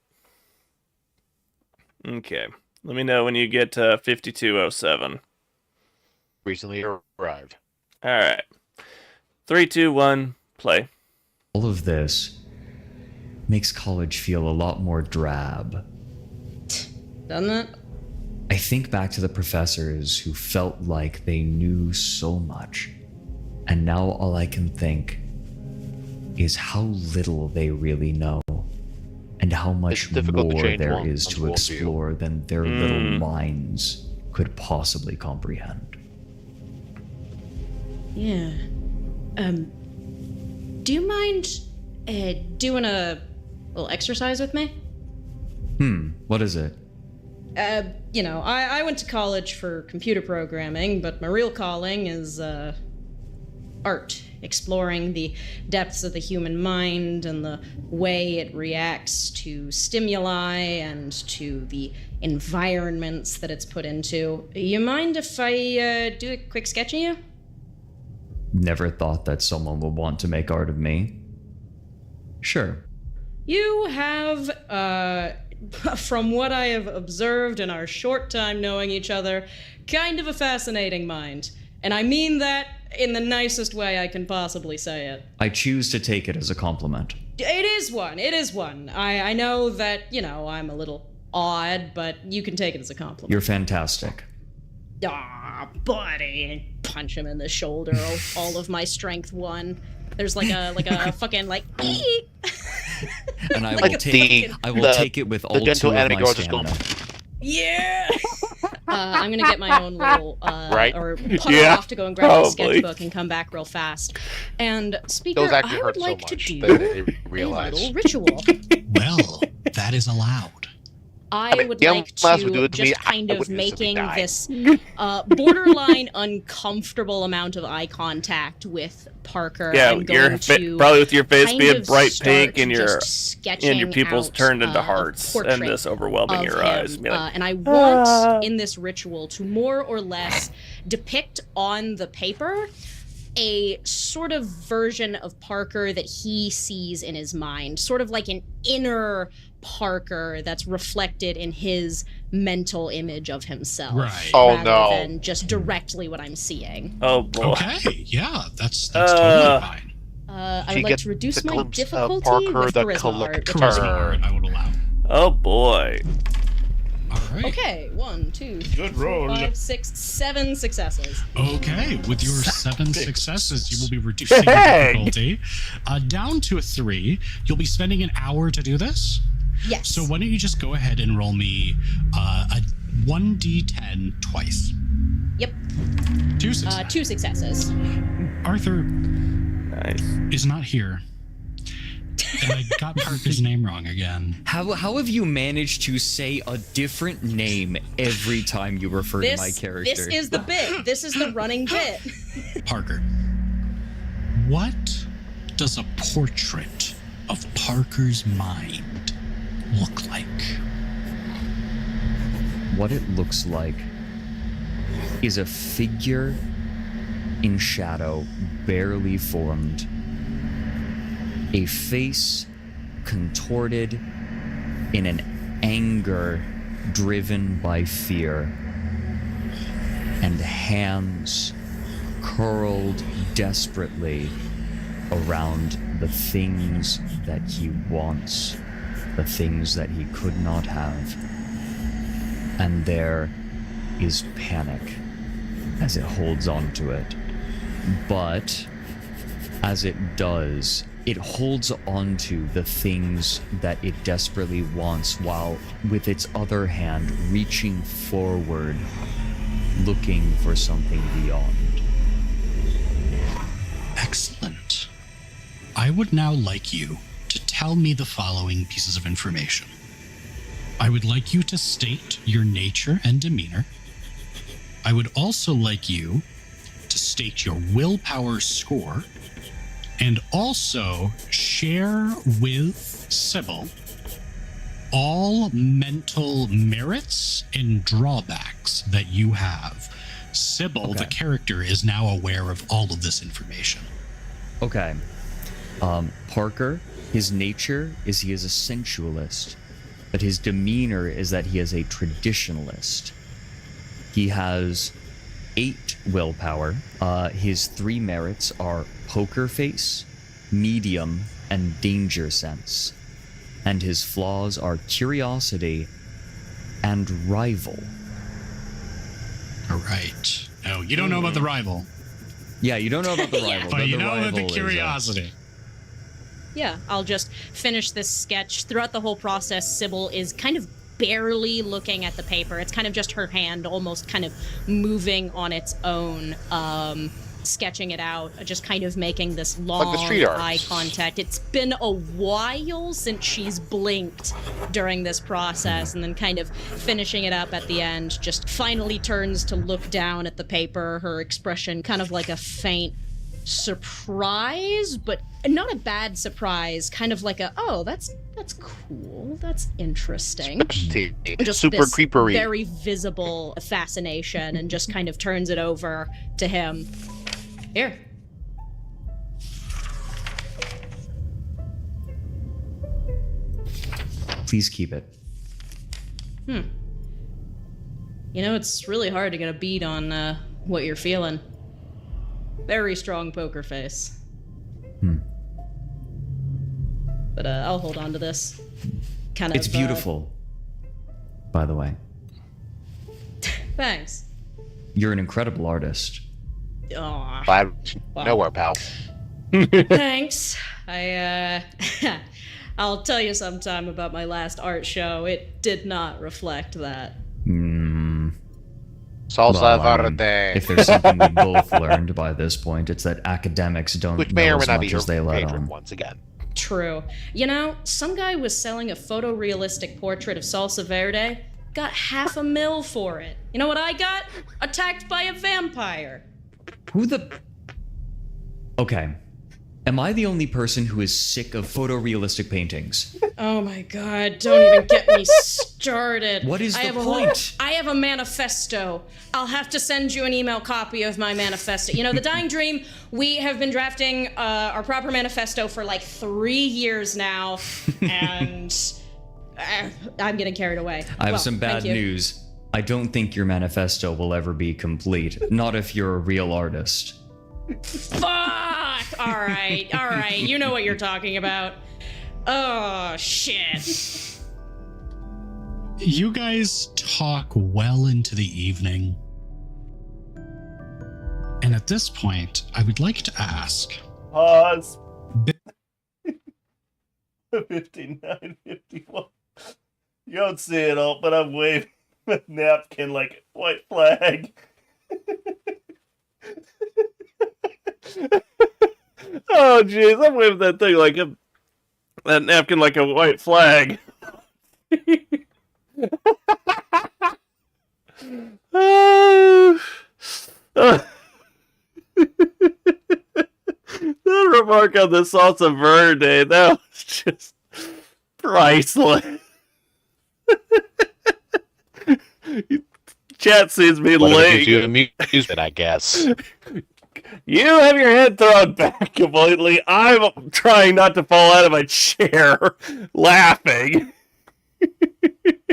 Okay. Let me know when you get to 52.07. Recently arrived. Alright. 3, 2, 1, play. All of this makes college feel a lot more drab. Doesn't it? I think back to the professors who felt like they knew so much, and now all I can think is how little they really know, and how much more there is to explore than their little minds could possibly comprehend. Yeah. Do you mind doing a little exercise with me? What is it? I went to college for computer programming, but my real calling is art, exploring the depths of the human mind and the way it reacts to stimuli and to the environments that it's put into. You mind if I do a quick sketch of you? Never thought that someone would want to make art of me. Sure. You have, from what I have observed in our short time knowing each other, kind of a fascinating mind. And I mean that in the nicest way I can possibly say it. I choose to take it as a compliment. It is one. I know that, I'm a little odd, but you can take it as a compliment. You're fantastic. Aw, buddy. Punch him in the shoulder. All of my strength won. There's like a fucking And I will take it with all two of my stamina. Yeah. I'm gonna get my own little or putter Yeah, off to go and grab my sketchbook and come back real fast. And speaker, I would like to do a little ritual. Well, that is allowed. I would like to just kind of making this borderline uncomfortable amount of eye contact with Parker. Yeah, I'm going to probably with your face kind being of bright start pink and your pupils out, turned into a hearts and portrait this overwhelming of your him. eyes. Be like, And I want in this ritual to more or less depict on the paper a sort of version of Parker that he sees in his mind, sort of like an inner Parker that's reflected in his mental image of himself. Right. Rather than just directly what I'm seeing. Oh boy. Okay, yeah, that's totally fine. I would like to reduce my difficulty Parker with the charisma art. I would allow. Oh boy. All right. Okay, 1, 2, 3, 4, 5, 6, 7 successes. Okay, with your 7 successes, you will be reducing the difficulty down to a 3. You'll be spending an hour to do this. Yes. So why don't you just go ahead and roll me a 1d10 twice. Yep. 2 successes. 2 successes. Arthur nice. is not here. And I got Parker's name wrong again. How have you managed to say a different name every time you refer to my character? This is the bit. This is the running bit. Parker, what does a portrait of Parker's mind look like? What it looks like is a figure in shadow, barely formed. A face contorted in an anger driven by fear. And hands curled desperately around the things that he wants, the things that he could not have. And there is panic as it holds on to it. But as it does, it holds on to the things that it desperately wants while with its other hand reaching forward, looking for something beyond. Excellent. I would now like you to tell me the following pieces of information. I would like you to state your nature and demeanor. I would also like you to state your willpower score, and also share with Sybil all mental merits and drawbacks that you have. Sybil, the character, is now aware of all of this information. Okay. Parker, his nature is he is a sensualist, but his demeanor is that he is a traditionalist. He has 8 willpower. His 3 merits are poker face, medium, and danger sense. And his flaws are curiosity and rival. All right. No, you don't know about the rival. Yeah, you don't know about the rival. But you know about the rival is, curiosity. Yeah, I'll just finish this sketch. Throughout the whole process, Sybil is kind of barely looking at the paper. It's kind of just her hand almost kind of moving on its own, sketching it out, just kind of making this long like the street art. eye contact. It's been a while since she's blinked during this process, and then kind of finishing it up at the end, just finally turns to look down at the paper, her expression kind of like a faint surprise, but not a bad surprise, kind of like a, oh, that's cool, that's interesting. Just super this creepery. very visible fascination, and just kind of turns it over to him. Here. Please keep it. You know, it's really hard to get a beat on what you're feeling. Very strong poker face. But I'll hold on to this. Kind of. It's beautiful, by the way. Thanks. You're an incredible artist. Aw. Glad nowhere, pal. Thanks. I'll tell you sometime about my last art show. It did not reflect that. Salsa verde. If there's something we both learned by this point, it's that academics don't Which may know or may as not be much your as they let favorite on. once again. True. You know, some guy was selling a photorealistic portrait of Salsa Verde. Got $500,000 for it. You know what I got? Attacked by a vampire. Who the... Okay. Am I the only person who is sick of photorealistic paintings? Oh my god, don't even get me started. What is the the point? I have a manifesto. I'll have to send you an email copy of my manifesto. You know, The Dying Dream, we have been drafting our proper manifesto for like 3 years now, and I'm getting carried away. I have some bad news. I don't think your manifesto will ever be complete. Not if you're a real artist. Fuck! Alright. You know what you're talking about. Oh, shit. You guys talk well into the evening. And at this point, I would like to ask... Pause. 59:51. You don't see it all, but I'm waving a napkin like a white flag. Oh, jeez, I'm waving that thing like that napkin like a white flag. That remark on the salsa verde, that was just priceless. Chat sees me late. You amusement, I guess. You have your head thrown back completely. I'm trying not to fall out of my chair, laughing.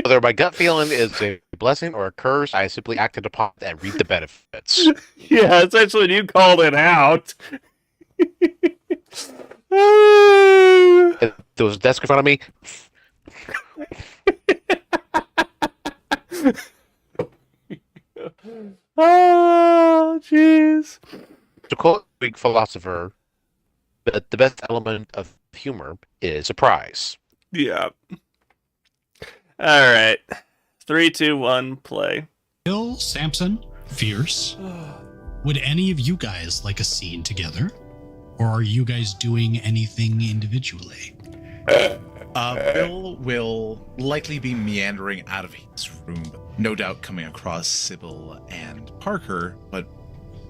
Whether my gut feeling is a blessing or a curse, I simply acted upon it and reap the benefits. Yeah, essentially, when you called it out. If there was a desk in front of me. Oh, jeez. To quote a Greek philosopher, that the best element of humor is surprise. Yeah. All right. 3, 2, 1, play. Bill, Samson, Fierce. Would any of you guys like a scene together? Or are you guys doing anything individually? Bill will likely be meandering out of his room, no doubt coming across Sybil and Parker, but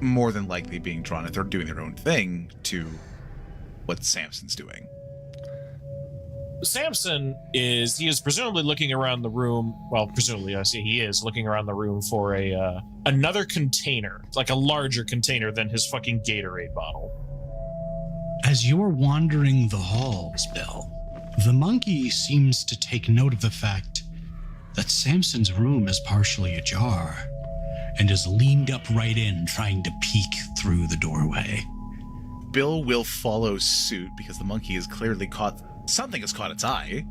more than likely being drawn, if they're doing their own thing, to what Samson's doing. Samson he is presumably looking around the room. Well, presumably, I see he is looking around the room for another container, like a larger container than his fucking Gatorade bottle. As you're wandering the halls, Bill, the monkey seems to take note of the fact that Samson's room is partially ajar and is leaned up right in, trying to peek through the doorway. Bill will follow suit because the monkey is clearly something has caught its eye,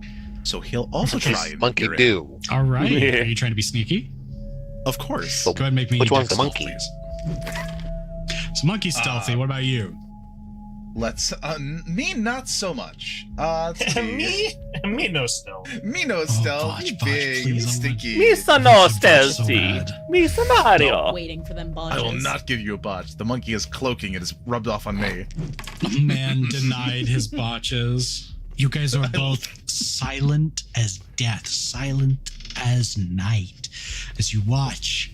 so he'll also try and monkey do. All right. Are you trying to be sneaky? Of course. Go ahead and make me. Which one's the stealth, monkey? Please. So monkey's stealthy. What about you? Let's me not so much. Let's see. me no stealth. Me no stealth. Botch, Me botch, big, please, me I stinky. Misa no so stealthy. bad. Misa Mario. Waiting for them botches. I will not give you a botch. The monkey is cloaking. It is rubbed off on me. A man denied his botches. You guys are both silent as death, silent as night, as you watch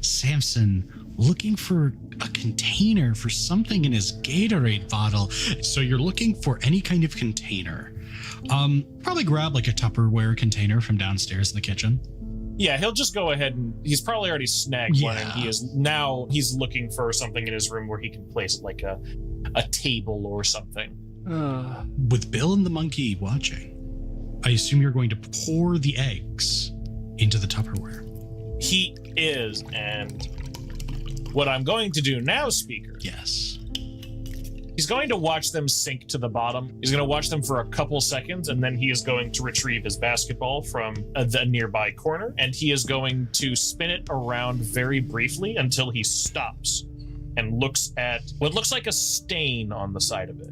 Samson looking for a container for something in his Gatorade bottle. So you're looking for any kind of container. Probably grab like a Tupperware container from downstairs in the kitchen. Yeah, he'll just go ahead and he's probably already snagged one, and he's looking for something in his room where he can place it, like a table or something. With Bill and the monkey watching, I assume you're going to pour the eggs into the Tupperware. He is, and what I'm going to do now, speaker. Yes. He's going to watch them sink to the bottom. He's going to watch them for a couple seconds, and then he is going to retrieve his basketball from the nearby corner, and he is going to spin it around very briefly until he stops and looks at what looks like a stain on the side of it.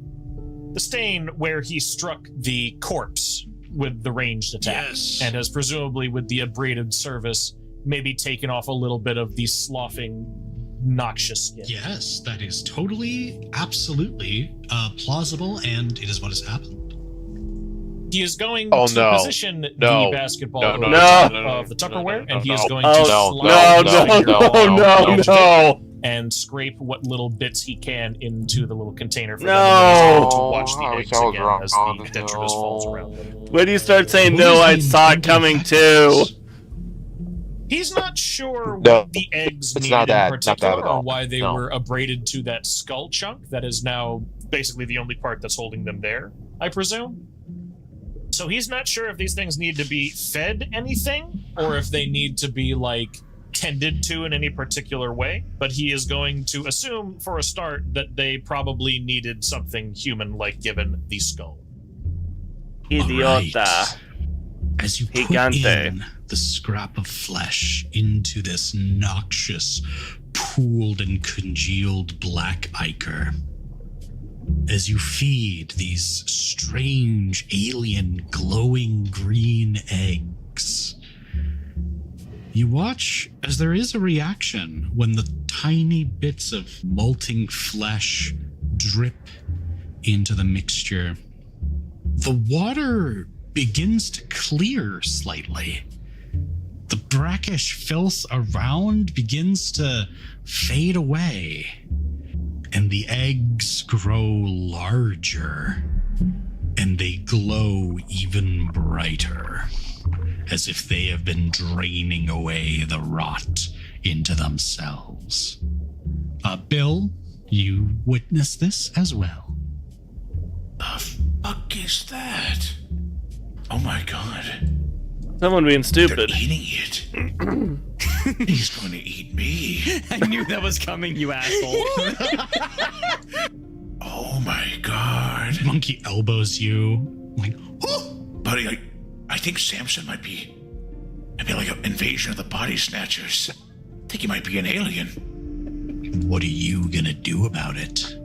The stain where he struck the corpse with the ranged attack, and has presumably, with the abraded surface, maybe taken off a little bit of the sloughing, noxious skin. Yes, that is totally, absolutely plausible, and it is what has happened. He is going to position the basketball of the Tupperware, and he is going to slide and scrape what little bits he can into the little container for them to watch the eggs again as the detritus falls around them. When you start saying no, I saw it coming too. He's not sure what the eggs needed in particular, or why they were abraded to that skull chunk that is now basically the only part that's holding them there, I presume. So he's not sure if these things need to be fed anything, or if they need to be, like, tended to in any particular way, but he is going to assume, for a start, that they probably needed something human-like given the skull. Idiota. Right. As you put in the scrap of flesh into this noxious, pooled and congealed black ichor, as you feed these strange, alien, glowing green eggs, you watch as there is a reaction when the tiny bits of molting flesh drip into the mixture. the water begins to clear slightly. The brackish filth around begins to fade away, and the eggs grow larger, and they glow even brighter, as if they have been draining away the rot into themselves. Bill, you witness this as well. The fuck is that? Oh my god. Someone being stupid. They're eating it. He's going to eat me. I knew that was coming, you asshole. Oh my god. Monkey elbows you. Like, oh! Buddy, I think Samson might be like an invasion of the body snatchers. I think he might be an alien. What are you gonna do about it?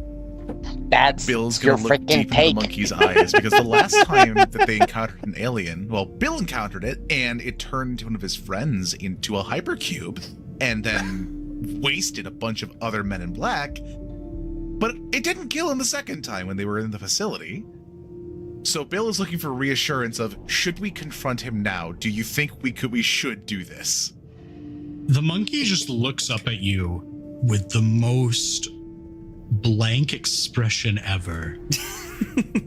That's Bill's gonna look deep into the monkey's eyes, because the last time that they encountered an alien, well, Bill encountered it, and it turned one of his friends into a hypercube, and then wasted a bunch of other men in black. But it didn't kill him the second time when they were in the facility. So Bill is looking for reassurance of, should we confront him now? Do you think we should do this? The monkey just looks up at you with the most blank expression ever.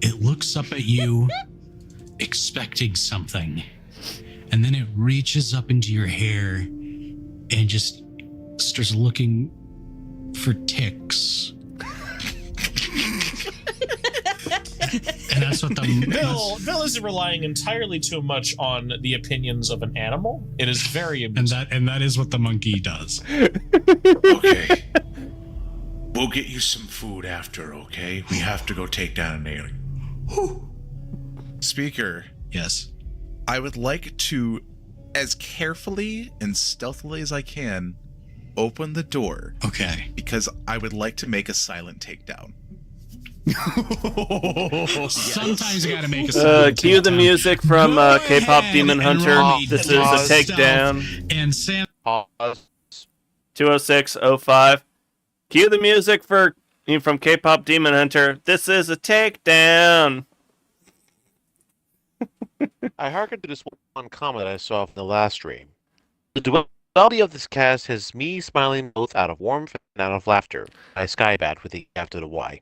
It looks up at you expecting something, and then it reaches up into your hair and just starts looking for ticks. And that's what Bill isn't relying entirely too much on the opinions of an animal. It is very amusing. And that is what the monkey does. Okay. We'll get you some food after, okay? We have to go take down an alien. Speaker. Yes. I would like to, as carefully and stealthily as I can, open the door. Okay. Because I would like to make a silent takedown. Sometimes you gotta make a cue the music from K-pop Demon Hunter. This is a takedown. And Sam. Pause. 20605. Cue the music from K-pop Demon Hunter. This is a takedown. I hearkened to this one comment I saw from the last stream. The duality of this cast has me smiling both out of warmth and out of laughter. I skybat with the after the Y.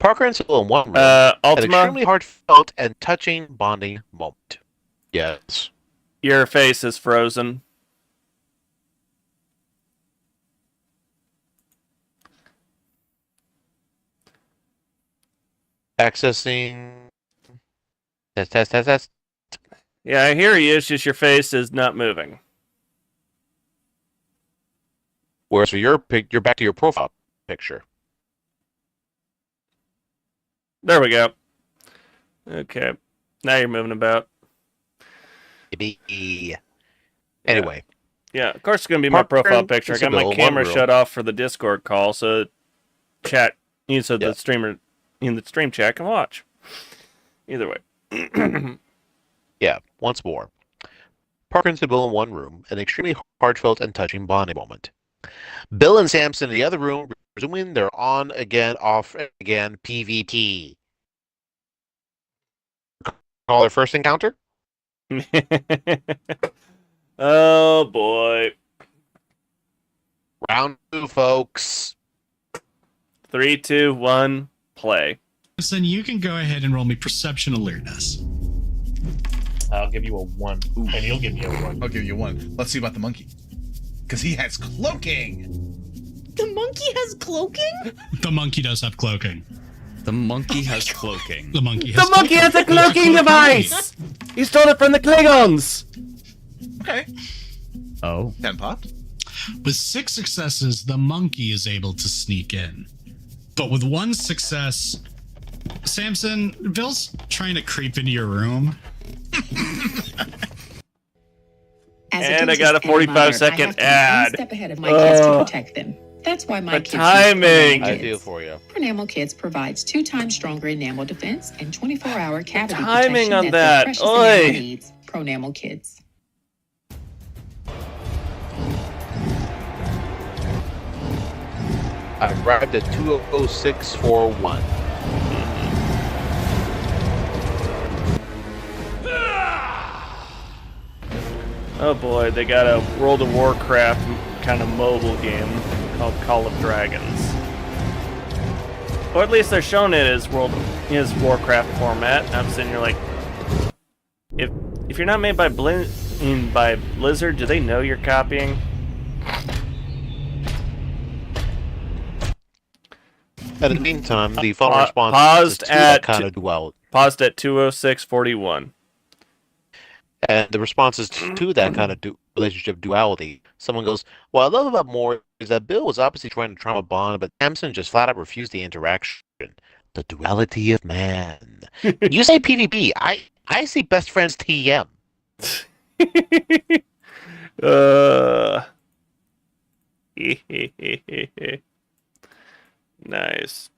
Parker and Sybil in one room, an extremely heartfelt and touching bonding moment. Yes. Your face is frozen. Accessing. Test. Yeah, I hear you. It's just your face is not moving. Whereas for you're back to your profile picture. There we go. Okay. Now you're moving about. Anyway. Yeah, of course it's going to be my profile picture. I got my camera shut off for the Discord call, so chat, so the streamer in the stream chat can watch. Either way. Yeah, once more. Parker and Sybil in one room, an extremely heartfelt and touching bonding moment. Bill and Samson in the other room, presuming they're on again, off again, PvP. Call their first encounter? Oh boy. Round 2, folks. 3, 2, 1, play. Then you can go ahead and roll me perception alertness. I'll give you a 1. Ooh. And you'll give me a 1. I'll give you 1. Let's see about the monkey. Because he has cloaking. The monkey has cloaking? The monkey does have cloaking. The monkey has cloaking. The monkey has a cloaking device! He stole it from the Klingons! Okay. Oh. 10 popped. With 6 successes, the monkey is able to sneak in. But with 1 success, Samson, Bill's trying to creep into your room. And I got a 45-second ad. One step ahead of my kids to protect them. That's why my kids timing. I feel for you. Pronamel Kids provides 2 times stronger enamel defense and 24-hour cavity timing protection on that that. their precious enamel needs. Pronamel Kids. I arrived at 20641. Oh boy, they got a World of Warcraft kind of mobile game called Call of Dragons. Or at least they're showing it as Warcraft format. I'm sitting here like, if you're not made by Blizzard, do they know you're copying? In the meantime, the phone response paused to that kind of duality. Paused at 2:06:41. And the responses to that kind of relationship duality. Someone goes, "What I love about Moore is that Bill was obviously trying to trauma bond, but Samson just flat out refused the interaction. The duality of man." You say PvP, I see best friends TM. Nice.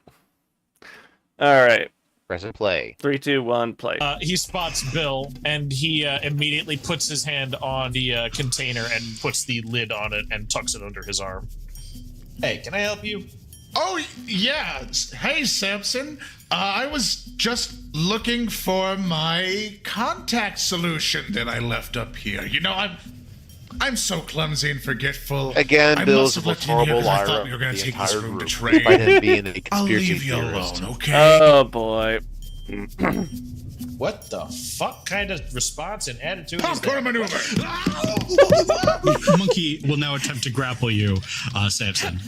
All right. Press and play. 3, 2, 1, play. He spots Bill, and he immediately puts his hand on the container and puts the lid on it and tucks it under his arm. Hey, can I help you? Oh, yeah. Hey, Samson. I was just looking for my contact solution that I left up here. You know, I'm so clumsy and forgetful. Again, I Bill's must the have most left you here horrible 'cause I liar thought we were going of to the take this entire room to group, trade. despite him being a I'll conspiracy leave you theorist. alone, okay? Oh boy. What the fuck kind of response and attitude is Popcorn that? maneuver! Monkey will now attempt to grapple you, Samson.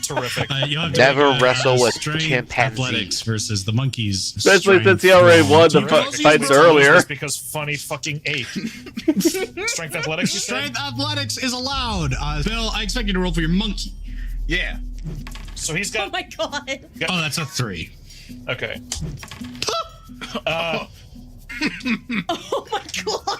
Terrific. You'll have to Never make, wrestle with strength chimpanzee. Athletics versus the monkeys. Especially since he already won the fights earlier. Because funny fucking ape. Strength athletics, you said? Strength athletics is allowed. Bill, I expect you to roll for your monkey. Yeah. So he's got... Oh my god. Oh, that's a 3. Okay. Oh my god.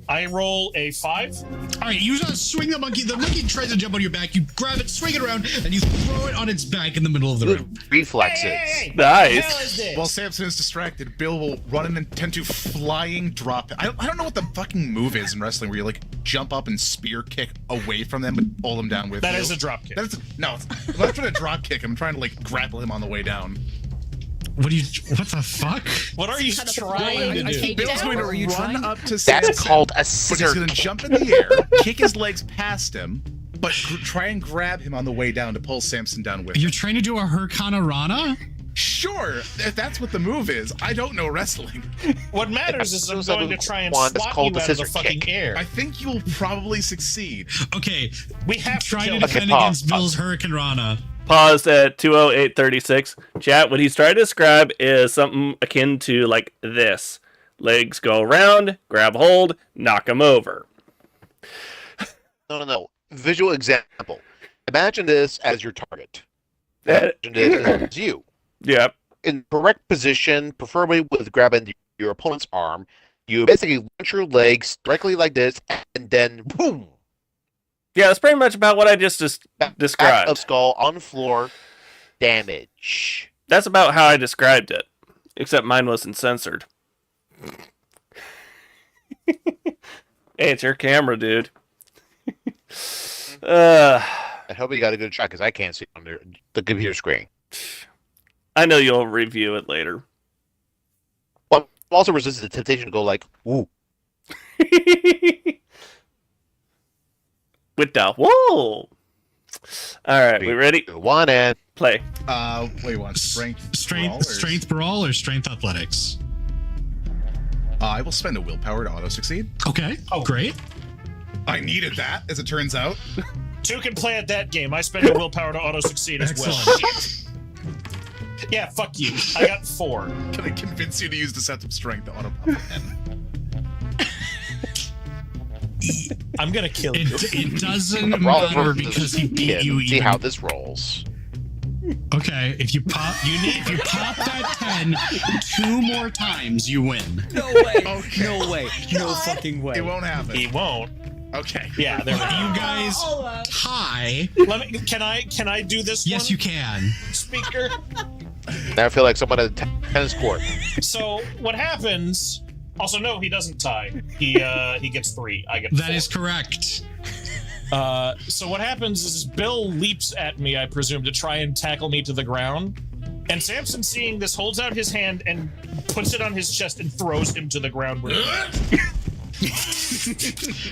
I roll a 5. All right, you just swing the monkey. The monkey tries to jump on your back. You grab it, swing it around, and you throw it on its back in the middle of the room. Reflexes. Nice. While Samson is distracted, Bill will run in and attempt to flying drop. I don't know what the fucking move is in wrestling where you like jump up and spear kick away from them but pull them down with you. That is a drop kick. No, I'm not trying to drop kick him. I'm trying to like grapple him on the way down. What the fuck? What are you trying to I do? think Bill's going to Are you run trying? up to Samson. That's called a But scissor he's going to kick. jump in the air, kick his legs past him, but try and grab him on the way down to pull Samson down with him. You're trying to do a Hurricane Rana? Sure, if that's what the move is. I don't know wrestling. What matters is I'm going to try and One that's swat called you the out of the scissor fucking kick. air. I think you'll probably succeed. Okay, We have to try kill to him. defend pause, against Bill's Hurricane Rana. Paused at 2:08:36. Chat, what he's trying to describe is something akin to like this. Legs go around, grab hold, knock him over. No. Visual example. Imagine this as your target. That- Imagine it as you. Yep. In correct position, preferably with grabbing your opponent's arm, you basically launch your legs directly like this, and then boom! Yeah, that's pretty much about what I just Back described. of skull on floor, damage. That's about how I described it. Except mine wasn't censored. Hey, it's your camera, dude. I hope you got a good shot because I can't see on the computer screen. I know you'll review it later. Well, I'm also resisting the temptation to go like, "Ooh." With the whoa. All right, we ready? 1 and play. Wait, one strength brawl or strength athletics? I will spend a willpower to auto succeed. Okay. Oh, great. I needed that, as it turns out. 2 can play at that game. I spend a willpower to auto succeed as well. Yeah, fuck you. I got 4. Can I convince you to use deceptive strength to auto pop I'm gonna kill you. It doesn't roll matter over because the he beat kid. you. See how this rolls. Okay, if you pop that 10 2 more times, you win. No way. Okay. No way. No fucking way. It won't happen. He won't. Okay. Yeah, there we go. You guys tie. Can I do this one? Yes, you can. Speaker. Now I feel like someone at a tennis court. So what happens? Also, no, he doesn't tie. He gets 3. I get 4. That is correct. So what happens is Bill leaps at me, I presume, to try and tackle me to the ground. And Samson, seeing this, holds out his hand and puts it on his chest and throws him to the ground.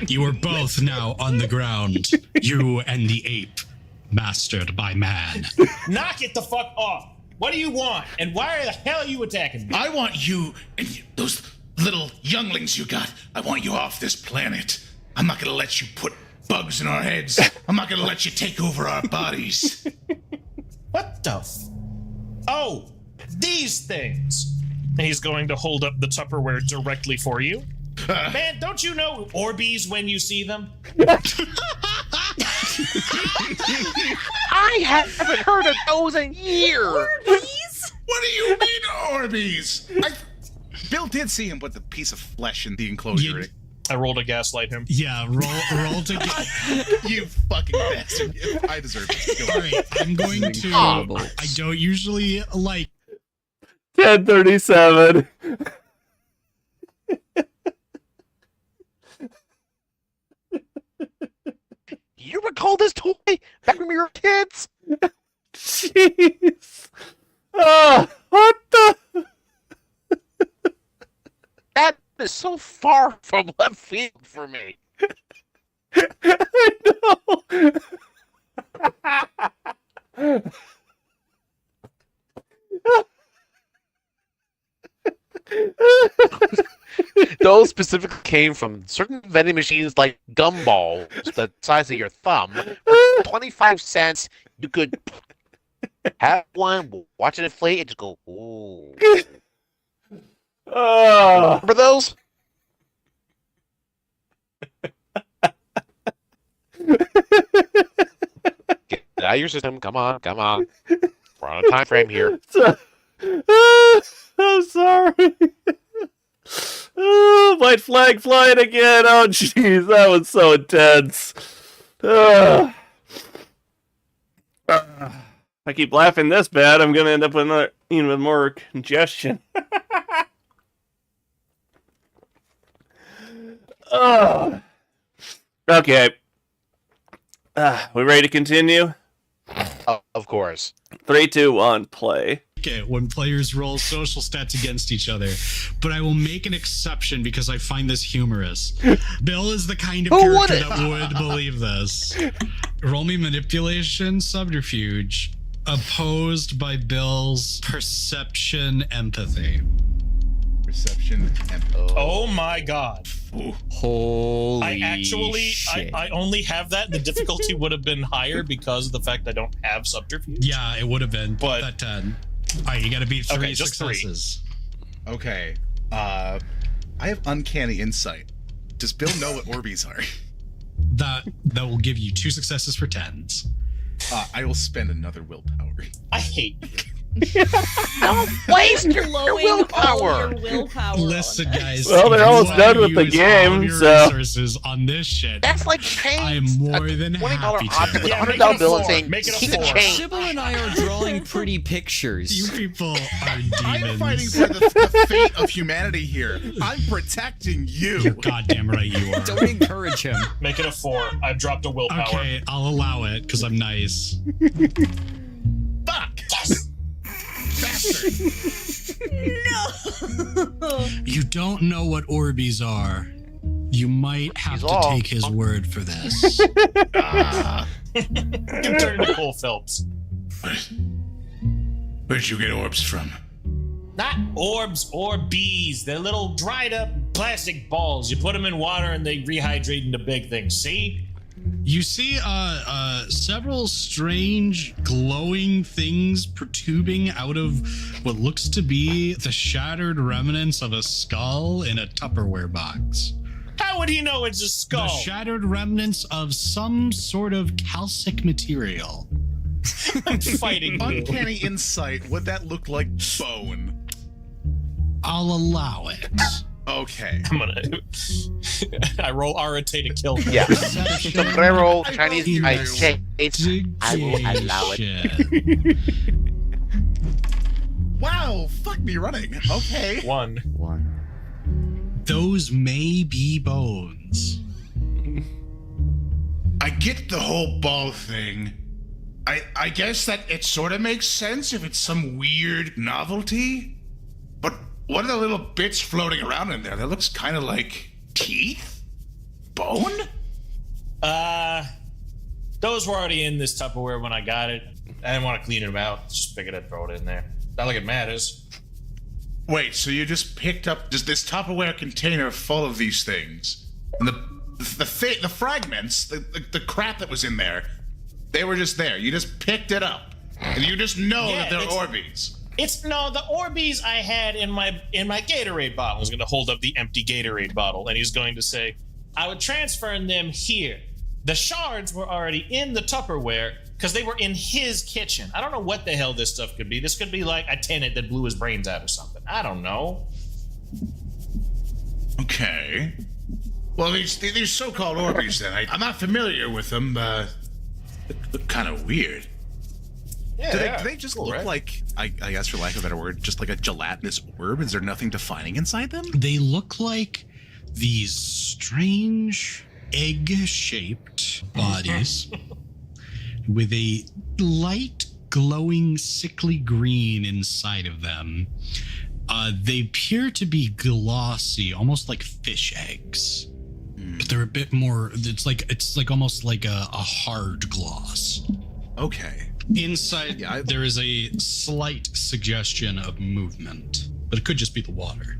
You are both now on the ground. You and the ape, mastered by man. Knock it the fuck off. What do you want? And why the hell are you attacking me? I want you and those little younglings you got. I want you off this planet. I'm not gonna let you put bugs in our heads. I'm not gonna let you take over our bodies. What the Oh, these things. And he's going to hold up the Tupperware directly for you. Man, don't you know Orbeez when you see them? I haven't heard of those in years. Orbeez? What do you mean, Orbeez? Bill did see him put the piece of flesh in the enclosure. I rolled to gaslight him. Yeah, roll to You fucking bastard. I deserve it. All right, I'm going to. I don't usually like. 10:37. You recall this toy back when we were kids? Jeez. Oh, what the? That is so far from left field for me. I know. Those specifically came from certain vending machines like gumballs, the size of your thumb. For 25 cents, you could have one, watch it inflate, and just go, ooh. Remember those? Get it out of your system. Come on, come on. We're on a time frame here. I'm sorry. Oh, white flag flying again. Oh, jeez, that was so intense. I keep laughing this bad, I'm gonna end up with another, with more congestion. Oh. Okay. We ready to continue? Of course. 3, 2, 1, play. Okay, when players roll social stats against each other, but I will make an exception because I find this humorous. Bill is the kind of character that would believe this. Roll me manipulation, subterfuge, opposed by Bill's perception, empathy. Perception, empathy. Oh my god. Holy shit. I only have that. The difficulty would have been higher because of the fact I don't have subterfuge. Yeah, it would have been. But that 10. All right, you got to beat 3 okay, just successes. 3. Okay. I have uncanny insight. Does Bill know what Orbeez are? That will give you 2 successes for 10s. I will spend another willpower. I hate you. Don't waste your willpower. Listen, guys. Well, they're almost done with the game, so resources on this shit. That's like change. I am more than happy object with to. a $100 bill and saying, make it a keep 4. it change. Sybil and I are drawing pretty pictures. You people are demons. I'm fighting for the fate of humanity here. I'm protecting you. You're goddamn right you are. Don't encourage him. Make it a 4. I've dropped a willpower. Okay, I'll allow it because I'm nice. Fuck! Yes! Bastard! No! You don't know what Orbeez are. You might have to take his word for this. You can turn to Cole Phelps. Where'd you get orbs from? Not orbs or bees. They're little dried up plastic balls. You put them in water and they rehydrate into big things. See? You see several strange glowing things protubing out of what looks to be the shattered remnants of a skull in a Tupperware box. How would he know it's a skull? The shattered remnants of some sort of calcic material. I'm fighting you. Uncanny insight. Would that look like bone? I'll allow it. Okay. I'm gonna. I roll RTA to kill him. Yeah. Sombrero, Chinese, I will allow it. Wow, fuck me running. Okay. 1. Those may be bones. I get the whole ball thing. I guess that it sort of makes sense if it's some weird novelty. But what are the little bits floating around in there? That looks kind of like Teeth? Bone? Those were already in this Tupperware when I got it. I didn't want to clean them out. Just figured I'd throw it in there. Not like it matters. Wait, so you just picked up just this Tupperware container full of these things, and the fragments, the crap that was in there, they were just there. You just picked it up, and you just know that they're Orbeez. The Orbeez I had in my Gatorade bottle. I was going to hold up the empty Gatorade bottle, and he's going to say, I would transfer them here. The shards were already in the Tupperware because they were in his kitchen. I don't know what the hell this stuff could be. This could be like a tenant that blew his brains out or something. I don't know. Okay. Well, these so-called Orbeez, then. I'm not familiar with them. They look kind of weird. Yeah, do they just look like, I guess for lack of a better word, just like a gelatinous orb? Is there nothing defining inside them? They look like these strange egg-shaped bodies with a light glowing sickly green inside of them. They appear to be glossy, almost like fish eggs, but they're a bit more. It's like almost like a hard gloss. Okay. Inside, there is a slight suggestion of movement, but it could just be the water.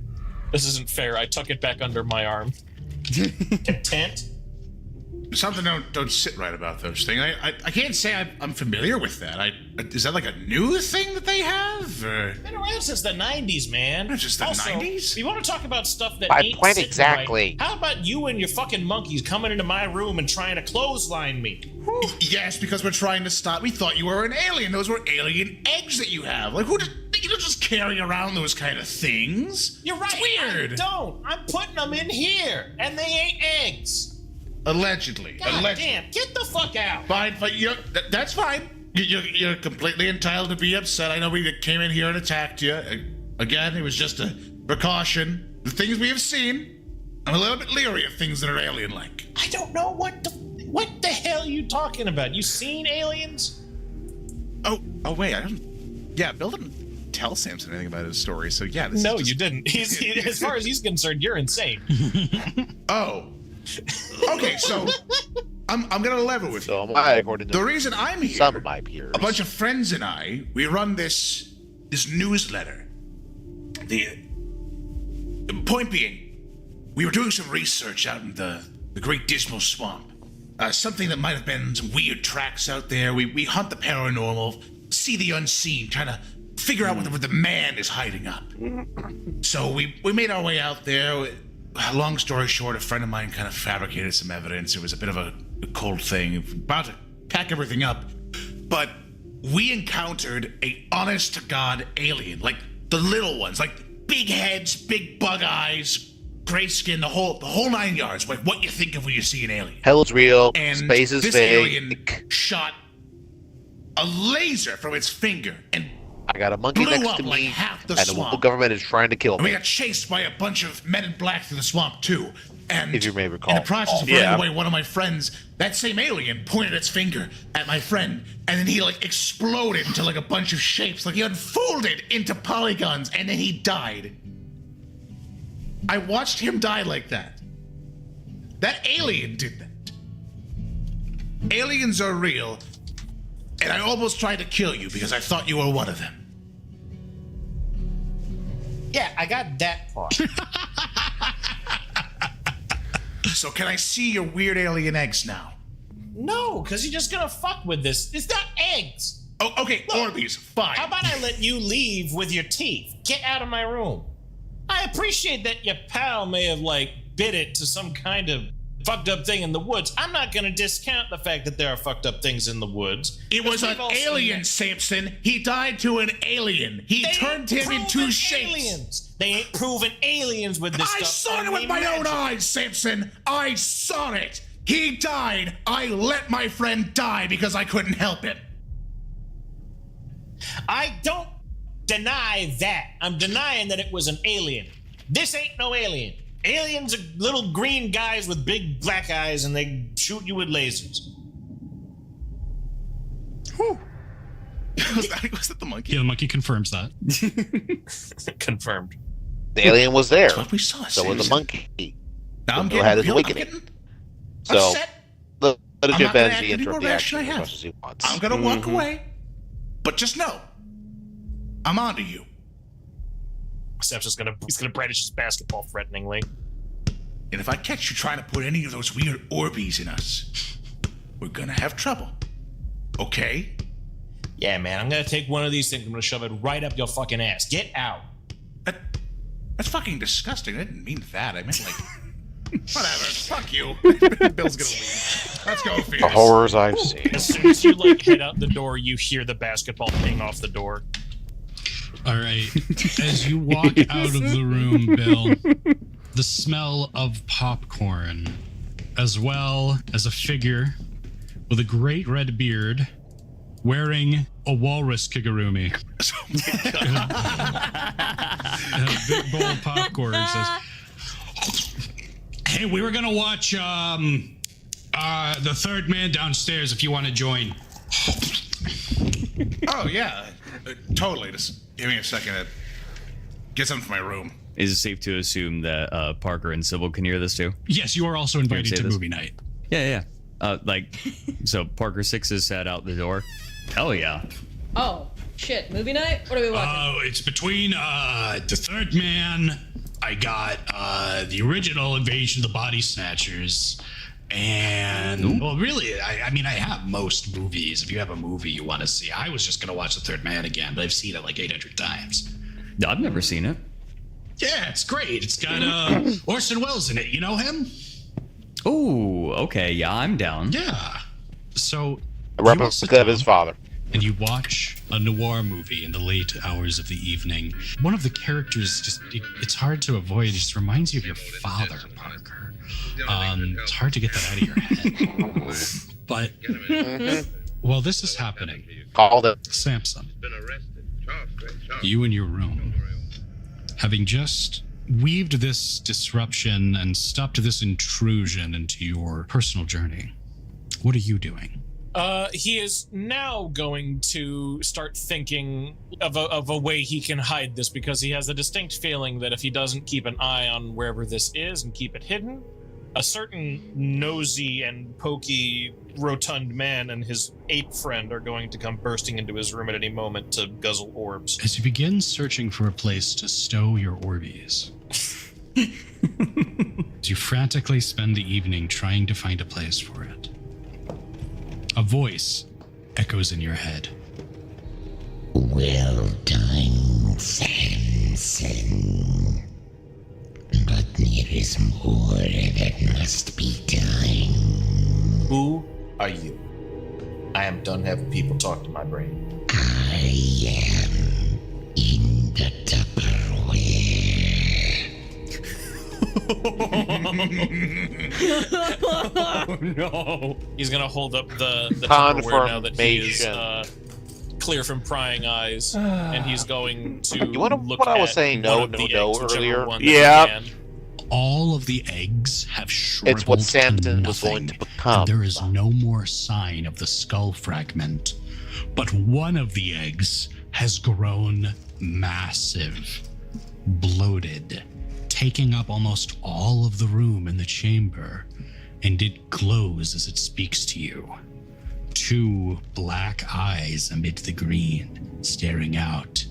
This isn't fair. I tuck it back under my arm. Content. Something don't sit right about those things. I can't say I'm familiar with that. Is that like a new thing that they have? Been around since the 90s, man. Not just the 90s? You want to talk about stuff that My ain't point sitting exactly. Right? How about you and your fucking monkeys coming into my room and trying to clothesline me? Yes, because we're trying to stop. We thought you were an alien. Those were alien eggs that you have. Like, who just carrying around those kind of things? You're right. It's weird. I don't. I'm putting them in here, and they ain't eggs. Allegedly. God damn, get the fuck out. Fine, but that's fine. You're completely entitled to be upset. I know we came in here and attacked you. Again, it was just a precaution. The things we have seen, I'm a little bit leery of things that are alien-like. I don't know what the hell are you talking about? You seen aliens? Oh wait, I don't. Yeah, Bill didn't tell Samson anything about his story, so yeah. No, you didn't. As far as he's concerned, you're insane. Oh. Okay, so I'm gonna level with you. So am I, according to the reason I'm here. Some of my peers. A bunch of friends and we run this newsletter. The point being, we were doing some research out in the Great Dismal Swamp. Something that might have been some weird tracks out there. We hunt the paranormal, see the unseen, trying to figure out what the man is hiding up. So we made our way out there. Long story short, a friend of mine kind of fabricated some evidence. It was a bit of a cold thing. About to pack everything up. But we encountered a honest-to-God alien. Like, the little ones. Like, big heads, big bug eyes, gray skin, the whole 9 yards. Like, what you think of when you see an alien. Hell's real. And Space is this fake. alien shot a laser from its finger and I got a monkey blew next up to like me, half the and the swamp. local government is trying to kill And we me. got chased by a bunch of men in black through the swamp, too. And If you may recall. in the process of running away, one of my friends, that same alien, pointed its finger at my friend, and then he, exploded into, a bunch of shapes. Like, he unfolded into polygons, and then he died. I watched him die like that. That alien did that. Aliens are real, and I almost tried to kill you because I thought you were one of them. Yeah, I got that part. So can I see your weird alien eggs now? No, because you're just gonna fuck with this. It's not eggs. Oh, okay, look, Orbeez, fine. How about I let you leave with your teeth? Get out of my room. I appreciate that your pal may have, bit it to some kind of fucked up thing in the woods. I'm not gonna discount the fact that there are fucked up things in the woods. It was an alien, Samson. He died to an alien. He turned him into shapes. Aliens. They ain't proven aliens with this I stuff. saw it with my own eyes, Samson. I saw it. He died. I let my friend die because I couldn't help it. I don't deny that. I'm denying that it was an alien. This ain't no alien. Aliens are little green guys with big black eyes, and they shoot you with lasers. Whew. was that the monkey? Yeah, the monkey confirms that. Confirmed. The alien was there. That's what we saw, So was the monkey. I'm Bill had his getting awakening. So upset. let I'm it not give gonna Benji act any interrupt more the rash action than I as have. much as he wants. I'm gonna walk away, but just know, I'm onto you. Sam's just he's gonna brandish his basketball threateningly. And if I catch you trying to put any of those weird Orbeez in us, we're gonna have trouble. Okay? Yeah, man, I'm gonna take one of these things, I'm gonna shove it right up your fucking ass. Get out. That's fucking disgusting. I didn't mean that. I meant like, whatever. Fuck you. Bill's gonna leave. Let's go, Fierce. The horrors I've seen. As soon as you like head out the door, you hear the basketball ping off the door. All right. As you walk out of the room, Bill, the smell of popcorn, as well as a figure with a great red beard, wearing a walrus kigurumi. And a big bowl of popcorn says, "Hey, we were gonna watch The Third Man downstairs if you want to join." Oh, yeah. Totally. Just give me a second to get something from my room. Is it safe to assume that Parker and Sybil can hear this too? Yes, you are also invited to movie night. Yeah. So Parker 6 is set out the door. Hell yeah. Oh, shit. Movie night? What are we watching? It's between The Third Man. I got the original Invasion of the Body Snatchers. And, well, really, I mean, I have most movies. If you have a movie you want to see, I was just going to watch The Third Man again, but I've seen it like 800 times. I've never seen it. Yeah, it's great. It's got Orson Welles in it. You know him? Oh, okay. Yeah, I'm down. Yeah. So, A replica of his father. And you watch a noir movie in the late hours of the evening. One of the characters it's hard to avoid. It just reminds you of your father, Parker. It's hard to get that out of your head. But while this is happening, Samson, you in your room, having just weaved this disruption and stopped this intrusion into your personal journey, what are you doing? He is now going to start thinking of a way he can hide this, because he has a distinct feeling that if he doesn't keep an eye on wherever this is and keep it hidden, a certain nosy and pokey rotund man and his ape friend are going to come bursting into his room at any moment to guzzle orbs. As you begin searching for a place to stow your Orbeez, as you frantically spend the evening trying to find a place for it, a voice echoes in your head. Well done, Samson. But there is more that must be done. Who are you? I am done having people talk to my brain. I am in the Oh no! He's gonna hold up the Tupperware now that he is clear from prying eyes, and he's going to You want to, look what I was at saying one of the eggs, whichever earlier? one that he can. All of the eggs have shriveled It's what Samson to was nothing, going to become. and there is no more sign of the skull fragment. But one of the eggs has grown massive, bloated, taking up almost all of the room in the chamber, and it glows as it speaks to you. 2 black eyes amid the green, staring out.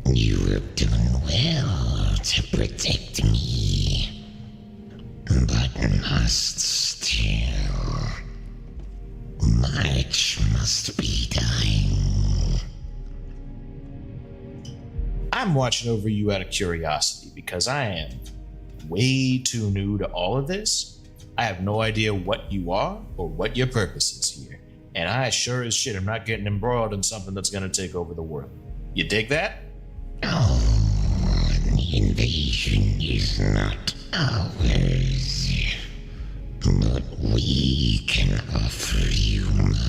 You have done well to protect me, but must still. Much must be done. I'm watching over you out of curiosity because I am way too new to all of this. I have no idea what you are or what your purpose is here. And I sure as shit am not getting embroiled in something that's going to take over the world. You dig that? Oh, the invasion is not ours, but we can offer you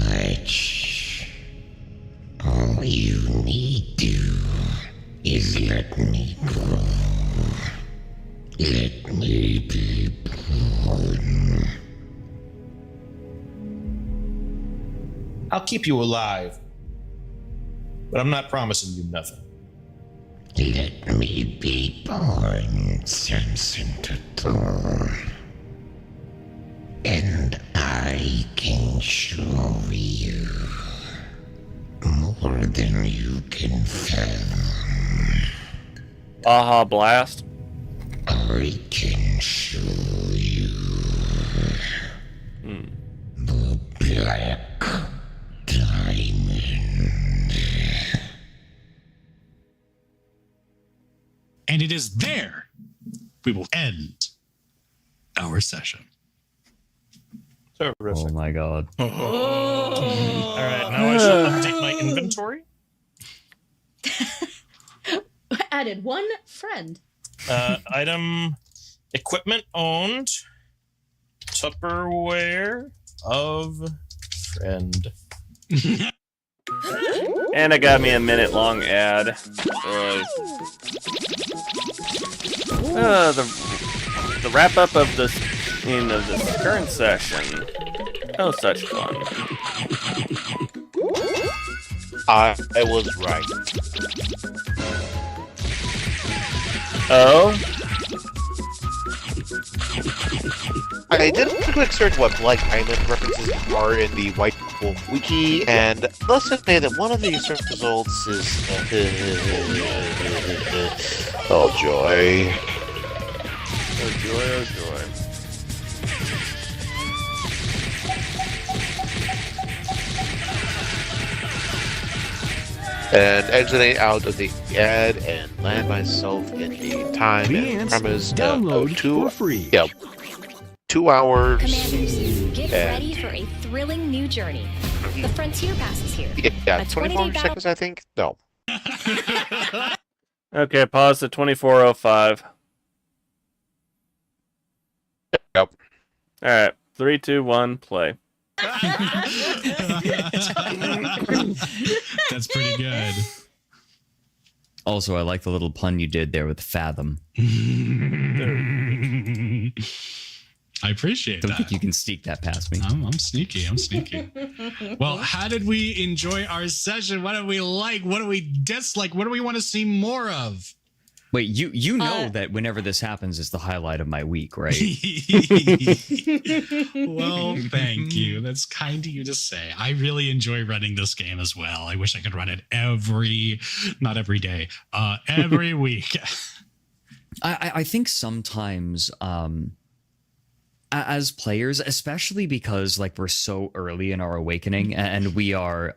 much. All you need to is let me go. Let me be born. I'll keep you alive, but I'm not promising you nothing. Let me be born, Samson Tator. And I can show you more than you can fathom. Baja Blast. I can show you the Black Diamond. And it is there we will end our session. Terrific. Oh my god. Oh. All right, now I shall update my inventory. Added one friend. Item equipment owned. Tupperware of friend. And it got me a minute-long ad. The wrap-up of this current session. Oh, such fun. I was right. Oh? I did a quick search what Black Diamond references are in the White Wolf Wiki, and let's just say that one of the search results is... oh, joy. Oh, joy, oh, joy. And exiting out of the ad and land myself in the time and premise download of for free. Yep. 2 hours. Commanders, get and, ready for a thrilling new journey. The Frontier Pass is here. Yeah, A 24 20-day seconds, I think? No. Okay, pause at 24:05. Yep. Alright, 3, 2, 1, play. That's pretty good. Also, I like the little pun you did there with fathom. I appreciate that. Don't think you can sneak that past me. I'm sneaky. I'm sneaky. Well, how did we enjoy our session? What did we like? What do we dislike? What do we want to see more of? Wait, you know that whenever this happens is the highlight of my week, right? Well, thank you. That's kind of you to say. I really enjoy running this game as well. I wish I could run it not every day, every week. I think sometimes as players, especially because like we're so early in our awakening and we are,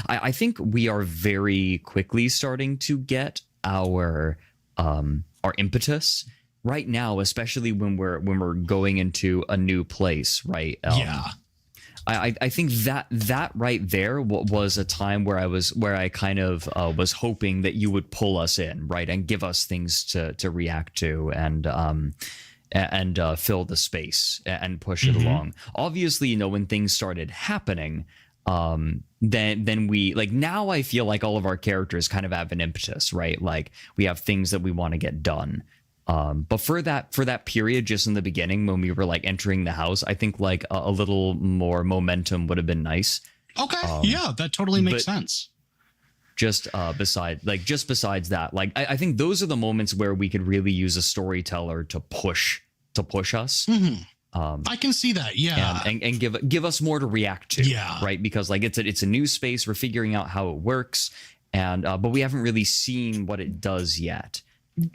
I think we are very quickly starting to get our impetus right now, especially when we're going into a new place, right? Yeah. I think that right there was a time where I kind of was hoping that you would pull us in, right, and give us things to react to and fill the space and push it along. Obviously, when things started happening, then we like now I feel like all of our characters kind of have an impetus, right? Like we have things that we want to get done. But for that period, just in the beginning when we were like entering the house, I think like a little more momentum would have been nice. Okay. Yeah, that totally makes sense. Just besides that, like I think those are the moments where we could really use a storyteller to push us. I can see that, yeah, and give us more to react to, yeah, right? Because like it's a new space, we're figuring out how it works, and but we haven't really seen what it does yet,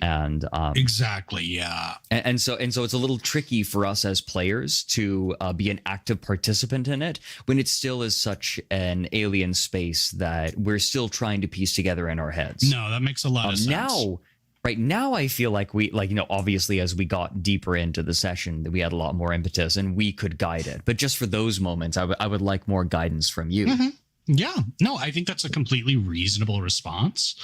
and exactly, yeah, and so it's a little tricky for us as players to be an active participant in it when it still is such an alien space that we're still trying to piece together in our heads. No, that makes a lot of sense. Right now, I feel like we, obviously as we got deeper into the session, that we had a lot more impetus and we could guide it. But just for those moments, I would like more guidance from you. Yeah, no, I think that's a completely reasonable response.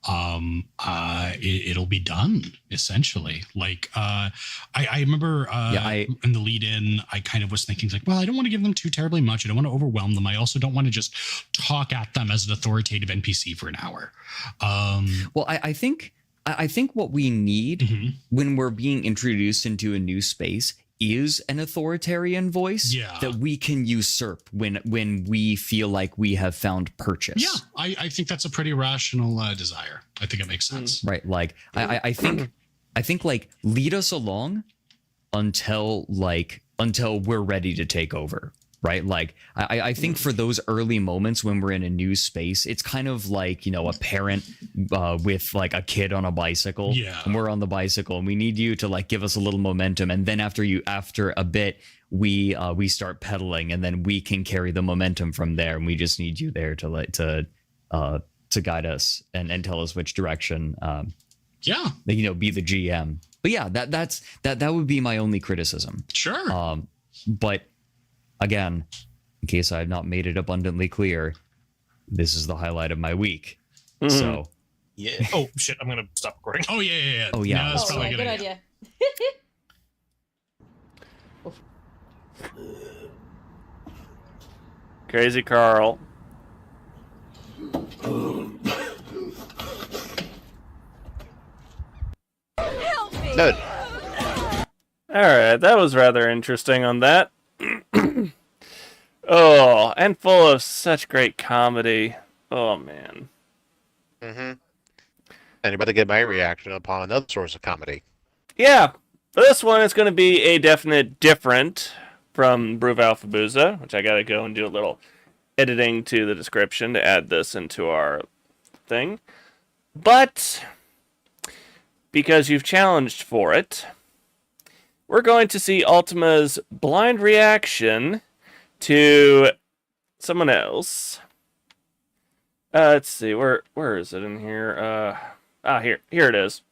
It'll be done essentially. Like, I remember in the lead in, I kind of was thinking like, well, I don't want to give them too terribly much. I don't want to overwhelm them. I also don't want to just talk at them as an authoritative NPC for an hour. Well, I think what we need when we're being introduced into a new space is an authoritarian voice that we can usurp when we feel like we have found purchase. Yeah, I think that's a pretty rational desire. I think it makes sense. Right. Like I think like lead us along until we're ready to take over. Right. Like I think for those early moments when we're in a new space, it's kind of like, you know, a parent with like a kid on a bicycle. Yeah. And we're on the bicycle and we need you to like give us a little momentum. And then after a bit, we start pedaling and then we can carry the momentum from there. And we just need you there to guide us and tell us which direction. You know, be the GM. But yeah, that would be my only criticism. Sure. But again, in case I have not made it abundantly clear, this is the highlight of my week. So, yeah. Oh shit! I'm gonna stop recording. Oh yeah. Oh yeah. No, that's probably a good idea. Crazy Carl. Good. All right, that was rather interesting on that. Oh, and full of such great comedy. Oh man. Mm-hmm. And you're about to get my reaction upon another source of comedy. Yeah, for this one, it's going to be a definite different from Brew Alphabuza, which I got to go and do a little editing to the description to add this into our thing. But because you've challenged for it, we're going to see Ultima's blind reaction to someone else. Let's see, where is it in here? Here it is.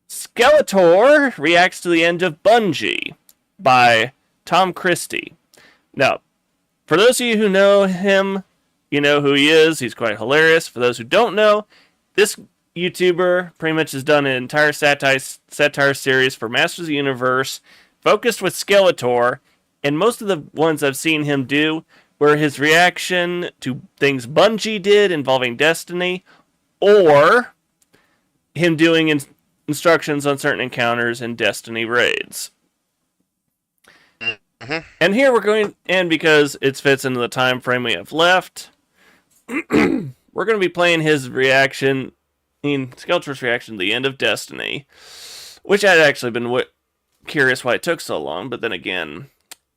Skeletor reacts to the end of Bungie by Tom Christie. Now, for those of you who know him, you know who he is. He's quite hilarious. For those who don't know, this YouTuber pretty much has done an entire satire series for Masters of the Universe, focused with Skeletor, and most of the ones I've seen him do were his reaction to things Bungie did involving Destiny, or him doing instructions on certain encounters in Destiny raids. And here we're going, and because it fits into the time frame we have left, we're going to be playing his reaction, Skeletor's reaction to the end of Destiny, which I'd actually been curious why it took so long, but then again,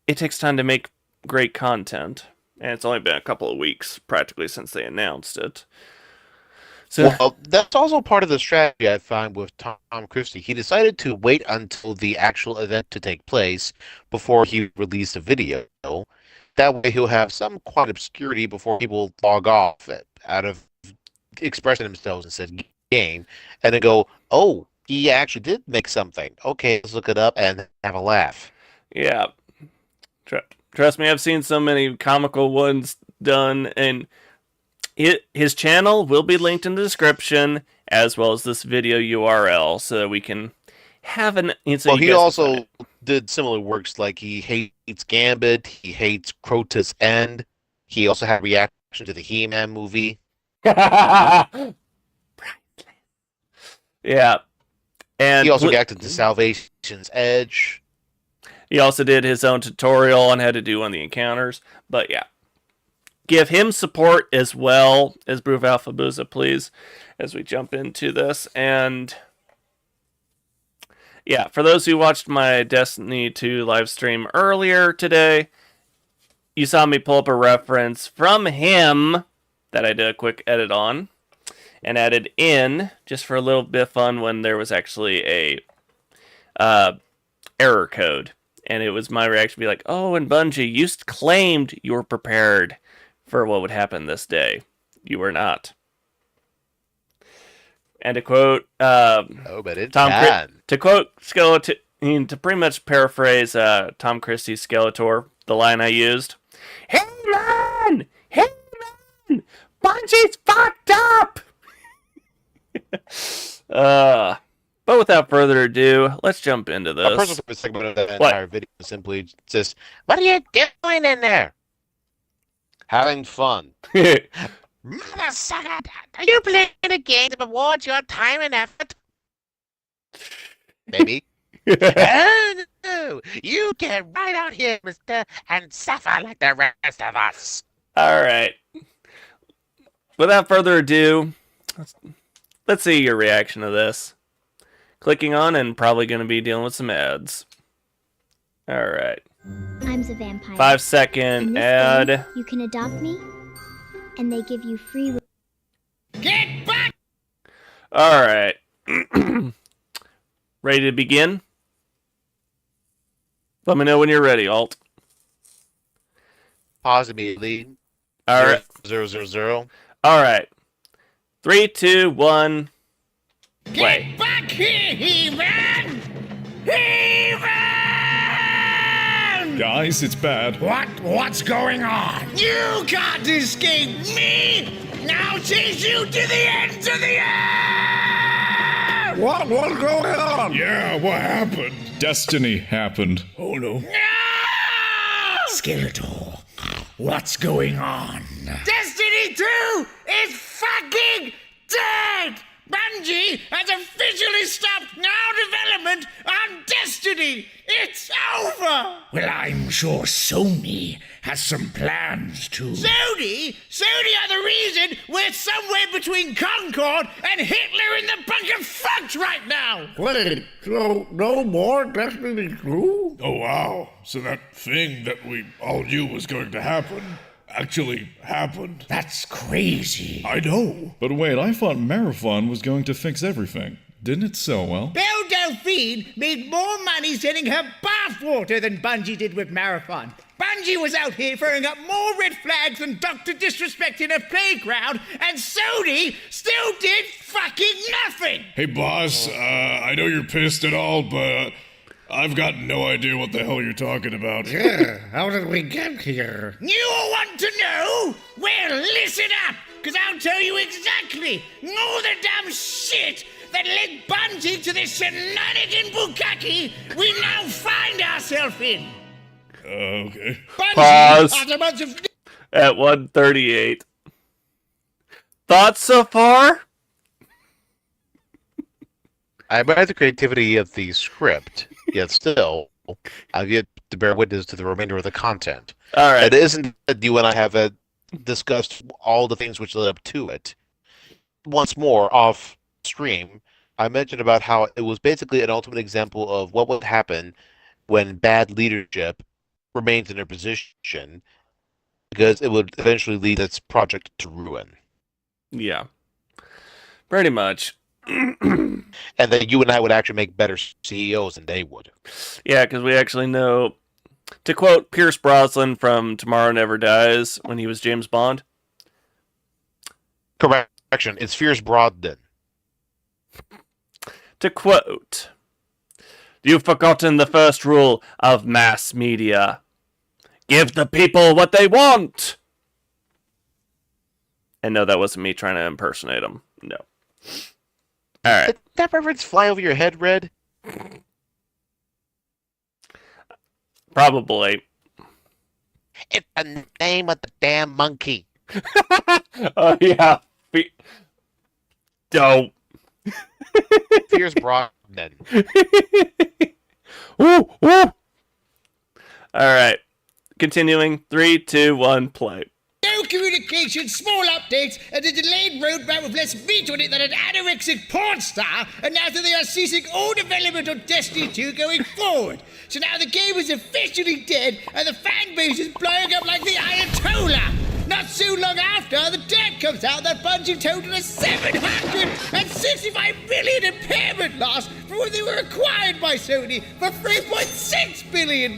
it takes time to make great content, and it's only been a couple of weeks practically since they announced it. So, well, that's also part of the strategy I find with Tom Christie. He decided to wait until the actual event to take place before he released a video. That way he'll have some quiet obscurity before people log off out of expressing themselves in said game, and then go, oh, he actually did make something. Okay, let's look it up and have a laugh. Yeah. Trust me, I've seen so many comical ones done, and his channel will be linked in the description, as well as this video URL, so that we can have an... Well, he also did similar works, like he hates Gambit, he hates Crota's End, he also had a reaction to the He-Man movie. Yeah. And he also reacted to Salvation's Edge. He also did his own tutorial on how to do one of the encounters. But yeah. Give him support as well as Brew Alphabuza, please, as we jump into this. And yeah, for those who watched my Destiny 2 live stream earlier today, you saw me pull up a reference from him that I did a quick edit on and added in just for a little bit of fun when there was actually a error code. And it was my reaction to be like, oh, and Bungie, you claimed you were prepared for what would happen this day. You were not. And to quote to quote Skeletor, to pretty much paraphrase Tom Christie's Skeletor, the line I used, "Hey man! Hey man! Bungie's fucked up!" But without further ado, let's jump into this. A personal segment of that entire video is simply just, what are you doing in there? Having fun. Mother sucker, are you playing a game that rewards your time and effort? Maybe. Oh, no. You get right out here, mister, and suffer like the rest of us. All right. Without further ado, let's see your reaction to this. Clicking on and probably going to be dealing with some ads. All right. I'm the vampire. 5 second In this ad. game, you can adopt me, and they give you free. Get back! All right. Ready to begin? Let me know when you're ready, Alt. Pause immediately. All right. 000. All right. 3, 2, 1. Play. Get back here, He-Man! He-Man! Guys, it's bad. What's going on? You can't escape me! I'll chase you to the ends of the earth! What's going on? Yeah, what happened? Destiny happened. Oh no. Skeletor, what's going on? Destiny 2 is fucking dead! Bungie has officially stopped our development on Destiny! It's over! Well, I'm sure Sony has some plans too. Sony are the reason we're somewhere between Concord and Hitler in the bunker fucked right now! Wait, so no more Destiny 2? Oh wow. So that thing that we all knew was going to happen actually happened. That's crazy. I know. But wait, I thought Marathon was going to fix everything. Didn't it sell well? Belle Delphine made more money selling her bathwater than Bungie did with Marathon. Bungie was out here throwing up more red flags than Dr. Disrespect in a playground, and Sony still did fucking nothing! Hey boss, I know you're pissed and all, but I've got no idea what the hell you're talking about. Yeah, how did we get here? You want to know? Well, listen up, because I'll tell you exactly all the dumb shit that led Bungie to this shenanigan bukkake we now find ourselves in. Okay. Bungie Pause. has a bunch of... At 1:38. Thoughts so far? I admire the creativity of the script, yet still, I've yet to bear witness to the remainder of the content. All right. It isn't that you and I have discussed all the things which led up to it. Once more, off stream, I mentioned about how it was basically an ultimate example of what would happen when bad leadership remains in their position, because it would eventually lead its project to ruin. Yeah. Pretty much. And then you and I would actually make better CEOs than they would. Yeah, because we actually know, to quote Pierce Brosnan from Tomorrow Never Dies when he was James Bond. Correction, it's Fierce Brosnan. To quote, "You've forgotten the first rule of mass media. Give the people what they want." And no, that wasn't me trying to impersonate him. No. All right. Did that reference fly over your head, Red? Probably. It's the name of the damn monkey. Oh, yeah. Dope. Fierce Brosnan. Woo, woo. All right. Continuing. 3, 2, 1, play. No communication, small updates, and a delayed roadmap with less meat on it than an anorexic porn star, and now that they are ceasing all development on Destiny 2 going forward. So now the game is officially dead, and the fan base is blowing up like the Ayatollah. Not so long after, the dirt comes out that Bungie totaled a $765 million impairment loss for when they were acquired by Sony for $3.6 billion.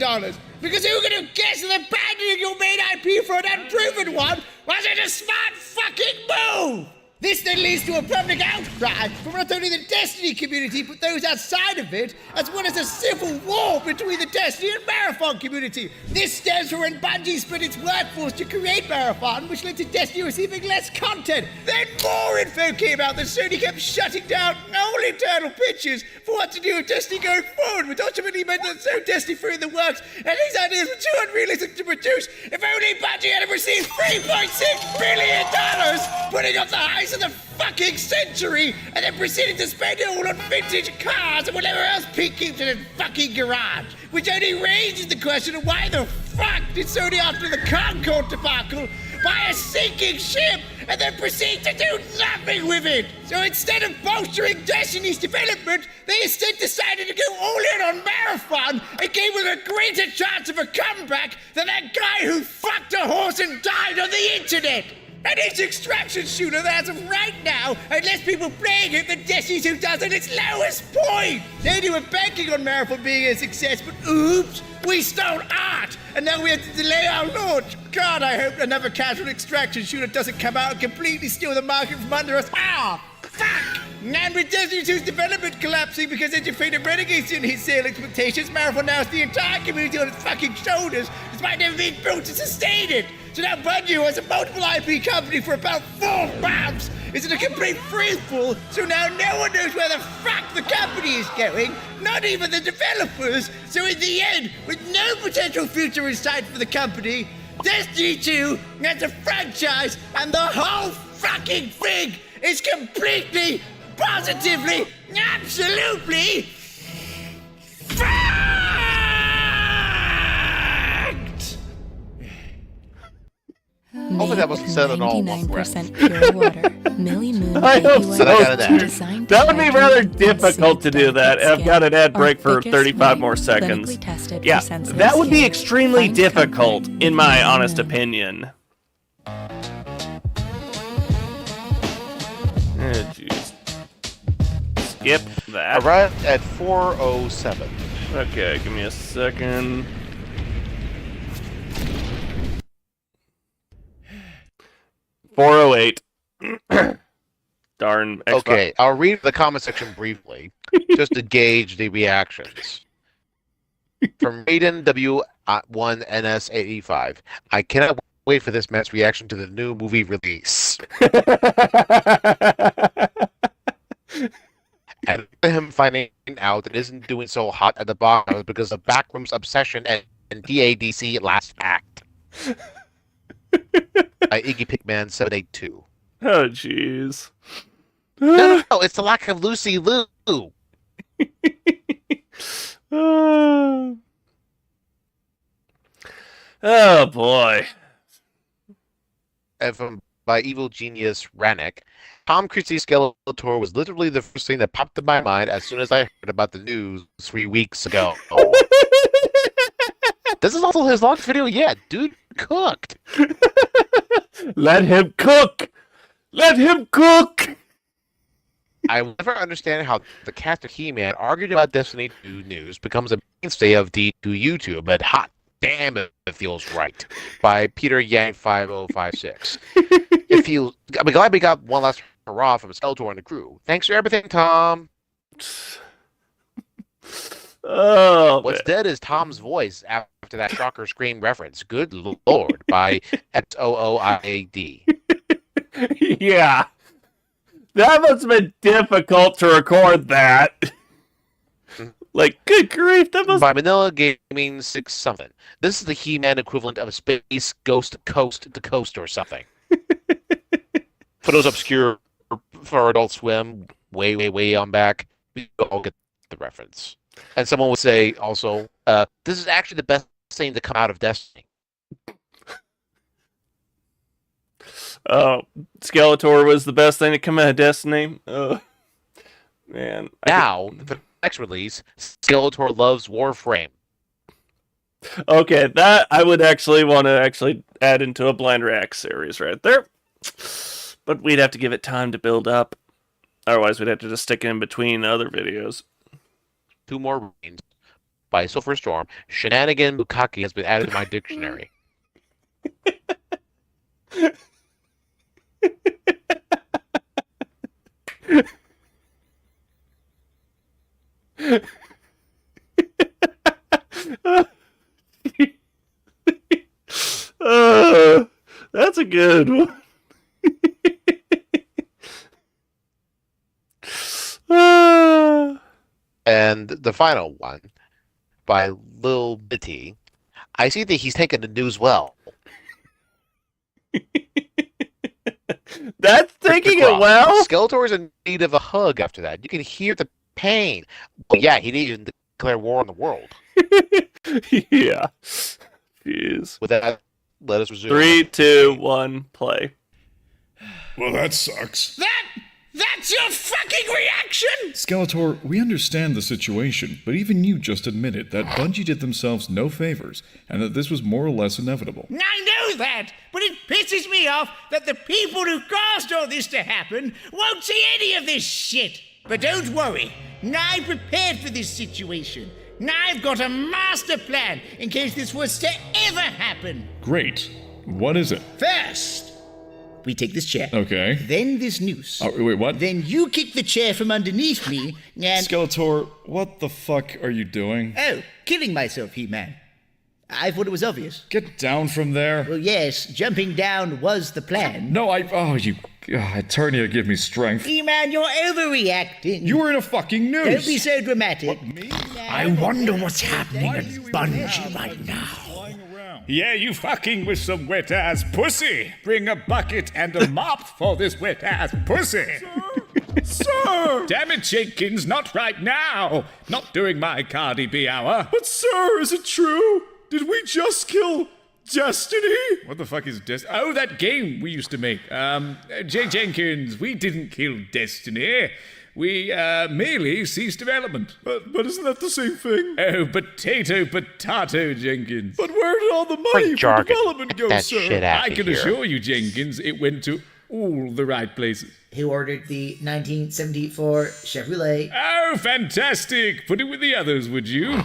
Because who could have guessed that abandoning your main IP for an unproven one wasn't a smart fucking move? This then leads to a public outcry from not only the Destiny community, but those outside of it, as well as a civil war between the Destiny and Marathon community. This stems from when Bungie split its workforce to create Marathon, which led to Destiny receiving less content. Then more info came out that Sony kept shutting down all internal pitches for what to do with Destiny going forward, which ultimately meant that so Destiny threw in the works, and these ideas were too unrealistic to produce. If only Bungie had received $3.6 billion, putting up the high price of the fucking century and then proceeded to spend it all on vintage cars and whatever else Pete keeps in his fucking garage. Which only raises the question of why the fuck did Sony, after the Concorde debacle, buy a sinking ship and then proceed to do nothing with it? So instead of bolstering Destiny's development, they instead decided to go all in on Marathon and gave it a greater chance of a comeback than that guy who fucked a horse and died on the internet. And it's extraction shooter that as of right now, and less people playing it than Destiny's who does at its lowest point. They were banking on Marathon being a success, but oops, we stole art, and now we have to delay our launch. God, I hope another casual extraction shooter doesn't come out and completely steal the market from under us. Ah, fuck! And with Destiny 2's development collapsing because they defeated Renegades in his sale expectations, Marathon now has the entire community on its fucking shoulders, despite never being built to sustain it. So now Bungie, who has a multiple IP company for about 4 months, is in a complete freefall, so now no one knows where the fuck the company is going, not even the developers. So in the end, with no potential future in sight for the company, Destiny 2 as a franchise and the whole fucking thing is completely, positively, absolutely Hopefully that wasn't said at all. 99% pure water. Millie Moon I hope baby so. wipes That would be rather difficult to do that. I've got an ad break for 35 more seconds. Yeah, that would be extremely difficult, in my honest opinion. Jeez. Skip that. Arrived at 4:07. Okay, give me a second. $4:08. Darn. Xbox. Okay, I'll read the comment section briefly, just to gauge the reactions. From Raiden W1NS85, I cannot wait for this man's reaction to the new movie release. And him finding out that it isn't doing so hot at the box office because of Backroom's Obsession and DADC Last Act. By Iggy Pigman 782. Oh, jeez. No, it's the lack of Lucy Liu. Oh, boy. And by Evil Genius Rannick, Tom Cruise's Skeletor was literally the first thing that popped in my mind as soon as I heard about the news 3 weeks ago. This is also his longest video yet. Dude cooked. Let him cook! Let him cook! I will never understand how the cast of He-Man argued about Destiny 2 news becomes a mainstay of D2 YouTube, but hot damn it feels right. By Peter Yang 5056. I'm glad we got one last hurrah from Skeletor and the crew. Thanks for everything, Tom. Oh, what's dead is Tom's voice after that shocker scream reference. Good lord, by XOOIAD. Yeah. That must have been difficult to record that. Like, good grief, that must... By Manila Gaming 6 something. This is the He-Man equivalent of Space Ghost Coast to Coast or something. For those obscure for Adult Swim, way on back, we all get the reference. And someone would say also, this is actually the best thing to come out of Destiny. Oh, Skeletor was the best thing to come out of Destiny. Man. Now, for the next release, Skeletor loves Warframe. Okay, that I would actually want to add into a Blind React series right there. But we'd have to give it time to build up. Otherwise, we'd have to just stick it in between other videos. 2 more rains. By Sulphur Storm, Shenanigan Bukaki has been added to my dictionary. That's a good one. And the final one, by Lil Bitty. I see that he's taken the news well. That's taking it well. Skeletor's in need of a hug after that. You can hear the pain. Well, yeah, he needed to declare war on the world. Yeah. Jeez. With that, let us resume. 3, 2, 1, play. Well, that sucks. That's your fucking reaction? Skeletor, we understand the situation, but even you just admitted that Bungie did themselves no favors, and that this was more or less inevitable. I know that, but it pisses me off that the people who caused all this to happen won't see any of this shit. But don't worry, I'm prepared for this situation. I've got a master plan in case this was to ever happen. Great. What is it? First, we take this chair. Okay. Then this noose. Oh, wait, what? Then you kick the chair from underneath me, and... Skeletor, what the fuck are you doing? Oh, killing myself, He-Man. I thought it was obvious. Get down from there. Well, yes, jumping down was the plan. No, Eternia, give me strength. He-Man, you're overreacting. You were in a fucking noose. Don't be so dramatic. I wonder what's happening at Bungie right now. Yeah, you fucking with some wet-ass pussy. Bring a bucket and a mop for this wet-ass pussy. Sir! Damn it, Jenkins, not right now. Not during my Cardi B hour. But sir, is it true? Did we just kill Destiny? What the fuck is Destiny? Oh, that game we used to make. Jenkins, we didn't kill Destiny. We merely ceased development. But isn't that the same thing? Oh, potato, Jenkins. But where did all the money for development go, sir? I can assure you, Jenkins, it went to all the right places. Who ordered the 1974 Chevrolet? Oh, fantastic! Put it with the others, would you?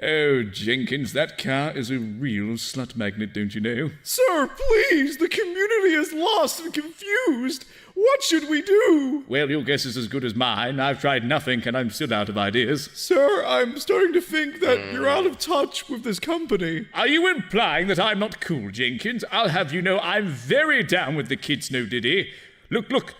Oh, Jenkins, that car is a real slut magnet, don't you know? Sir, please! The community is lost and confused! What should we do? Well, your guess is as good as mine. I've tried nothing, and I'm still out of ideas. Sir, I'm starting to think that you're out of touch with this company. Are you implying that I'm not cool, Jenkins? I'll have you know I'm very down with the kids, no diddy. Look.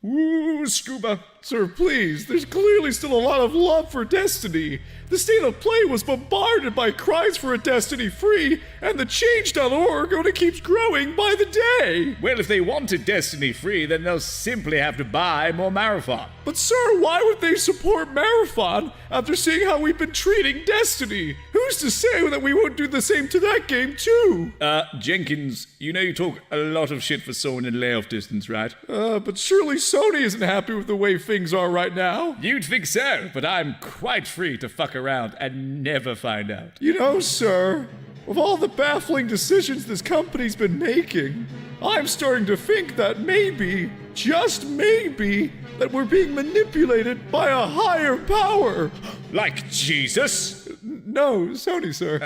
Ooh, Scuba. Sir, please, there's clearly still a lot of love for Destiny. The state of play was bombarded by cries for a Destiny free, and the change.org only keeps growing by the day. Well, if they wanted Destiny free, then they'll simply have to buy more Marathon. But sir, why would they support Marathon after seeing how we've been treating Destiny? Who's to say that we won't do the same to that game too? Jenkins, you know you talk a lot of shit for someone in layoff distance, right? But surely Sony isn't happy with the way things are right now. You'd think so, but I'm quite free to fuck around and never find out. You know, sir, with all the baffling decisions this company's been making, I'm starting to think that maybe, just maybe, that we're being manipulated by a higher power. Like Jesus? No, Sony, sir.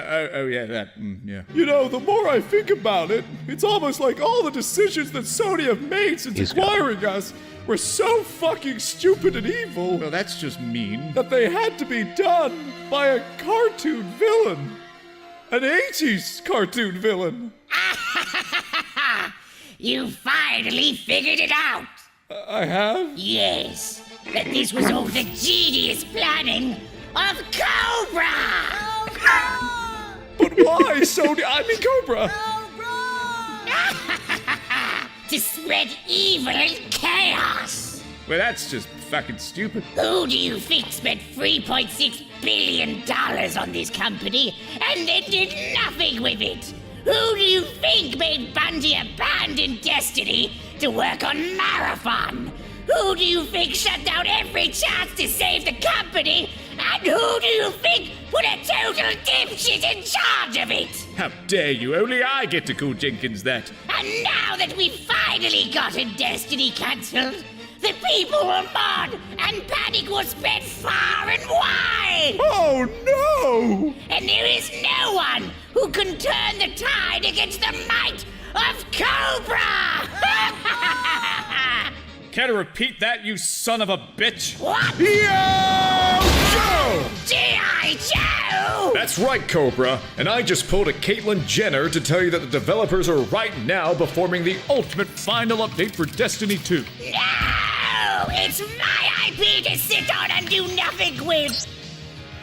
Yeah. You know, the more I think about it, it's almost like all the decisions that Sony have made since acquiring us were so fucking stupid and evil. Well, that's just mean. That they had to be done by a cartoon villain. An 80s cartoon villain. You finally figured it out. I have? Yes. That this was all the genius planning of Cobra! But why, Sony? I mean Cobra! To spread evil and chaos! Well, that's just fucking stupid. Who do you think spent $3.6 billion on this company and then did nothing with it? Who do you think made Bungie abandon Destiny to work on Marathon? Who do you think shut down every chance to save the company? And who do you think put a total dipshit in charge of it? How dare you? Only I get to call Jenkins that. And now that we've finally gotten Destiny cancelled, the people were mobbed and panic was spread far and wide! Oh no! And there is no one who can turn the tide against the might of Cobra! Care to repeat that, you son of a bitch? What? Yo, Joe! G.I. Joe! That's right, Cobra. And I just pulled a Caitlyn Jenner to tell you that the developers are right now performing the ultimate final update for Destiny 2. No! It's my IP to sit on and do nothing with!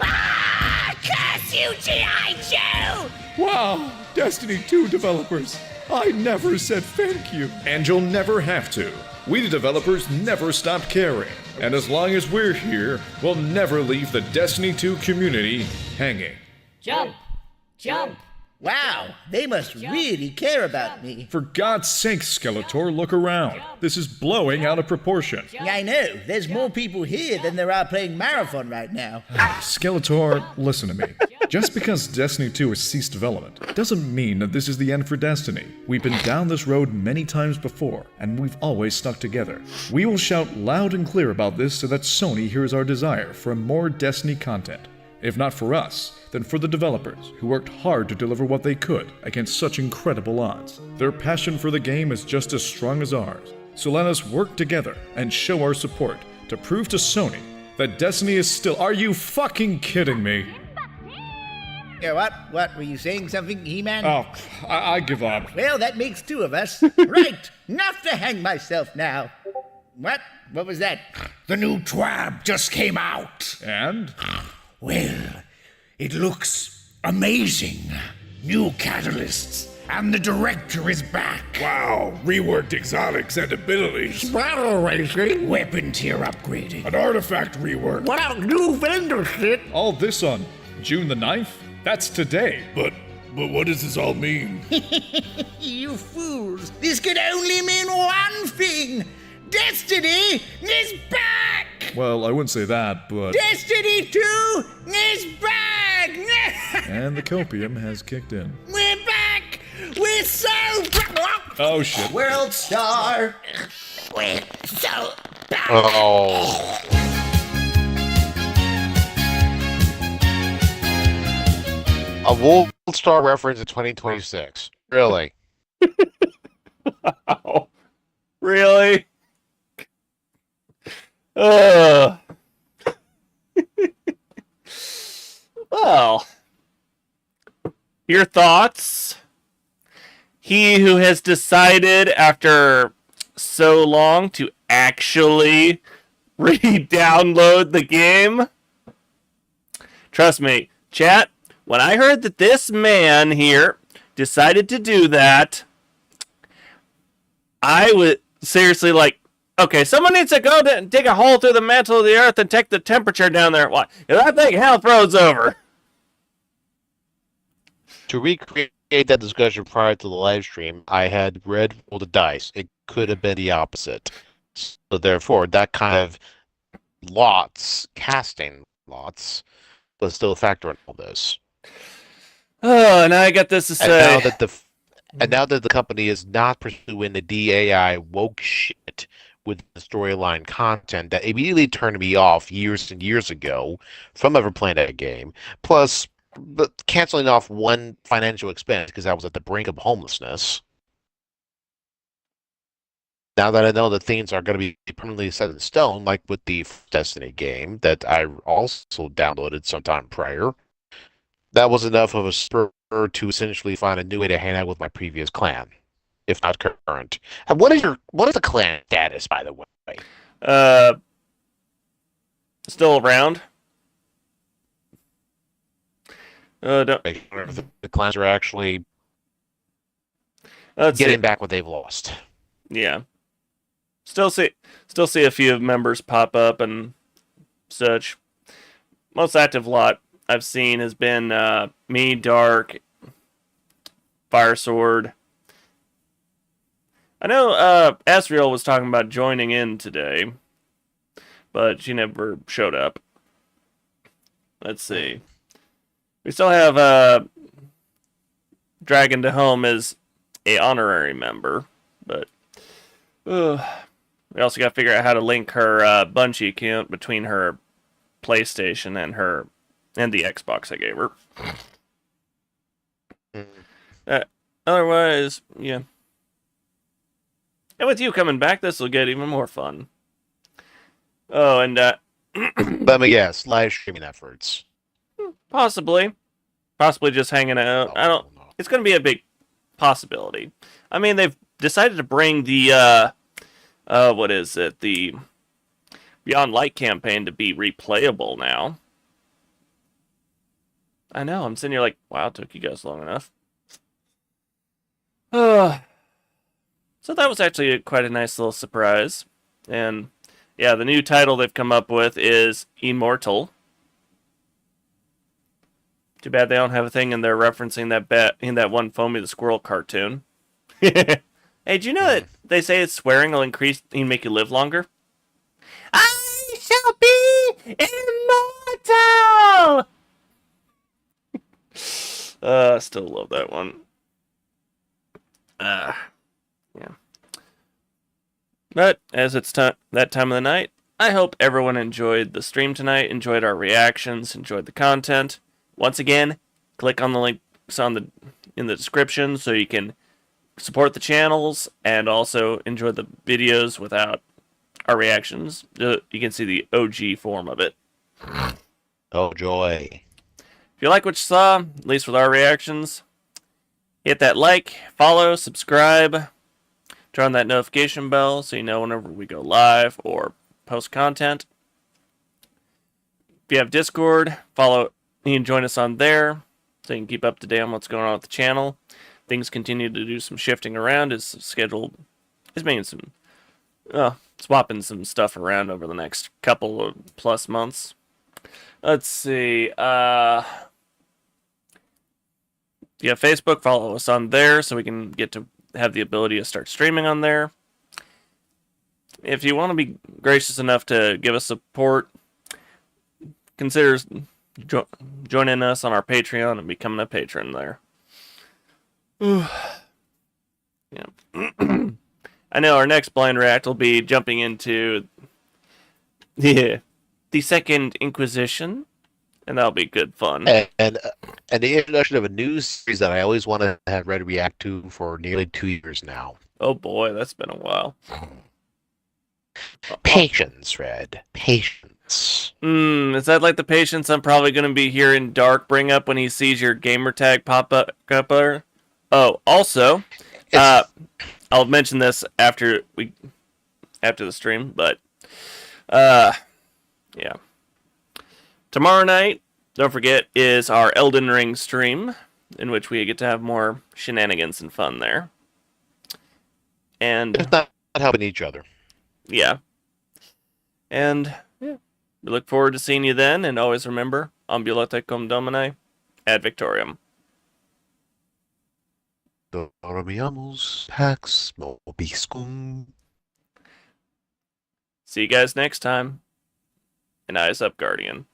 Curse you, G.I. Joe! Wow, Destiny 2 developers. I never said thank you. And you'll never have to. We the developers never stop caring. And as long as we're here, we'll never leave the Destiny 2 community hanging. Jump! Jump! Wow, they must really care about me. For God's sake, Skeletor, look around. This is blowing out of proportion. I know, there's more people here than there are playing Marathon right now. Skeletor, listen to me. Just because Destiny 2 has ceased development doesn't mean that this is the end for Destiny. We've been down this road many times before, and we've always stuck together. We will shout loud and clear about this so that Sony hears our desire for more Destiny content. If not for us, then for the developers, who worked hard to deliver what they could against such incredible odds. Their passion for the game is just as strong as ours. So let us work together and show our support to prove to Sony that Destiny is still— Are you fucking kidding me? Yeah, what? Were you saying something, He-Man? Oh, I give up. Well, that makes two of us. Right, enough to hang myself now. What? What was that? The new TWAB just came out. And? Well, it looks amazing. New catalysts, and the director is back. Wow, reworked exotics and abilities. Battle racing. Weapon tier upgraded. An artifact rework. What else? New vendor shit. All this on June the 9th? That's today. But what does this all mean? You fools! This could only mean one thing! Destiny is back! Well, I wouldn't say that, but... Destiny 2 is back! And the copium has kicked in. We're back! We're so back! Oh, shit. World Star! We're so back! Oh. A World Star reference in 2026. Really? Wow. Really? Well, your thoughts? He who has decided after so long to actually re-download the game? Trust me, chat, when I heard that this man here decided to do that, I was seriously like, okay, someone needs to go dig a hole through the mantle of the earth and take the temperature down there. Why? I think hell froze over. To recreate that discussion prior to the live stream, I had read roll the dice. It could have been the opposite. So therefore, that kind of casting lots, was still a factor in all this. Oh, now I got this to say. And now that the company is not pursuing the DAI woke shit with the storyline content that immediately turned me off years and years ago from ever playing that game, plus canceling off one financial expense because I was at the brink of homelessness. Now that I know that things are going to be permanently set in stone, like with the Destiny game that I also downloaded sometime prior, that was enough of a spur to essentially find a new way to hang out with my previous clan, if not current. And what is the clan status, by the way? Still around. The clans are actually getting back what they've lost. Yeah. Still see a few members pop up and such. Most active lot I've seen has been me, Dark, Firesword. I know Asriel was talking about joining in today, but she never showed up. Let's see. We still have Dragon to Home as a honorary member, but we also got to figure out how to link her Bungie account between her PlayStation and the Xbox I gave her. Otherwise, yeah. And with you coming back, this will get even more fun. Oh, and let me guess, live streaming efforts. Possibly just hanging out. I don't. It's going to be a big possibility. I mean, they've decided to bring the what is it? The Beyond Light campaign to be replayable now. I know. I'm sitting here like, wow, it took you guys long enough. So that was actually quite a nice little surprise. And yeah, the new title they've come up with is Immortal. Too bad they don't have a thing in there referencing that one Foamy the Squirrel cartoon. Hey, do you know that they say it's swearing will make you live longer? I shall be immortal! Still love that one. Yeah. But as it's that time of the night, I hope everyone enjoyed the stream tonight, enjoyed our reactions, enjoyed the content. Once again, click on the links in the description so you can support the channels and also enjoy the videos without our reactions. You can see the OG form of it. Oh, joy. If you like what you saw, at least with our reactions, hit that like, follow, subscribe, turn on that notification bell so you know whenever we go live or post content. If you have Discord, you can join us on there so you can keep up to date on what's going on with the channel. Things continue to do some shifting around as scheduled is making some swapping some stuff around over the next couple of plus months. Let's see. If you have Facebook, follow us on there so we can get to have the ability to start streaming on there. If you want to be gracious enough to give us support, consider joining us on our Patreon and becoming a patron there. Yeah. I know our next blind react will be jumping into the Second Inquisition, and that'll be good fun. And the introduction of a new series that I always want to have Red react to for nearly 2 years now. Oh boy, that's been a while. Patience, Red. Patience. Is that like the patience I'm probably going to be hearing Dark bring up when he sees your gamer tag pop up there? Oh, also, I'll mention this after the stream, but yeah. Tomorrow night, don't forget, is our Elden Ring stream, in which we get to have more shenanigans and fun there. And it's not helping each other. Yeah. And yeah, we look forward to seeing you then, and always remember, ambulate cum domine, ad victoriam. Dormiamos pax mobiscum. See you guys next time. And eyes up, Guardian.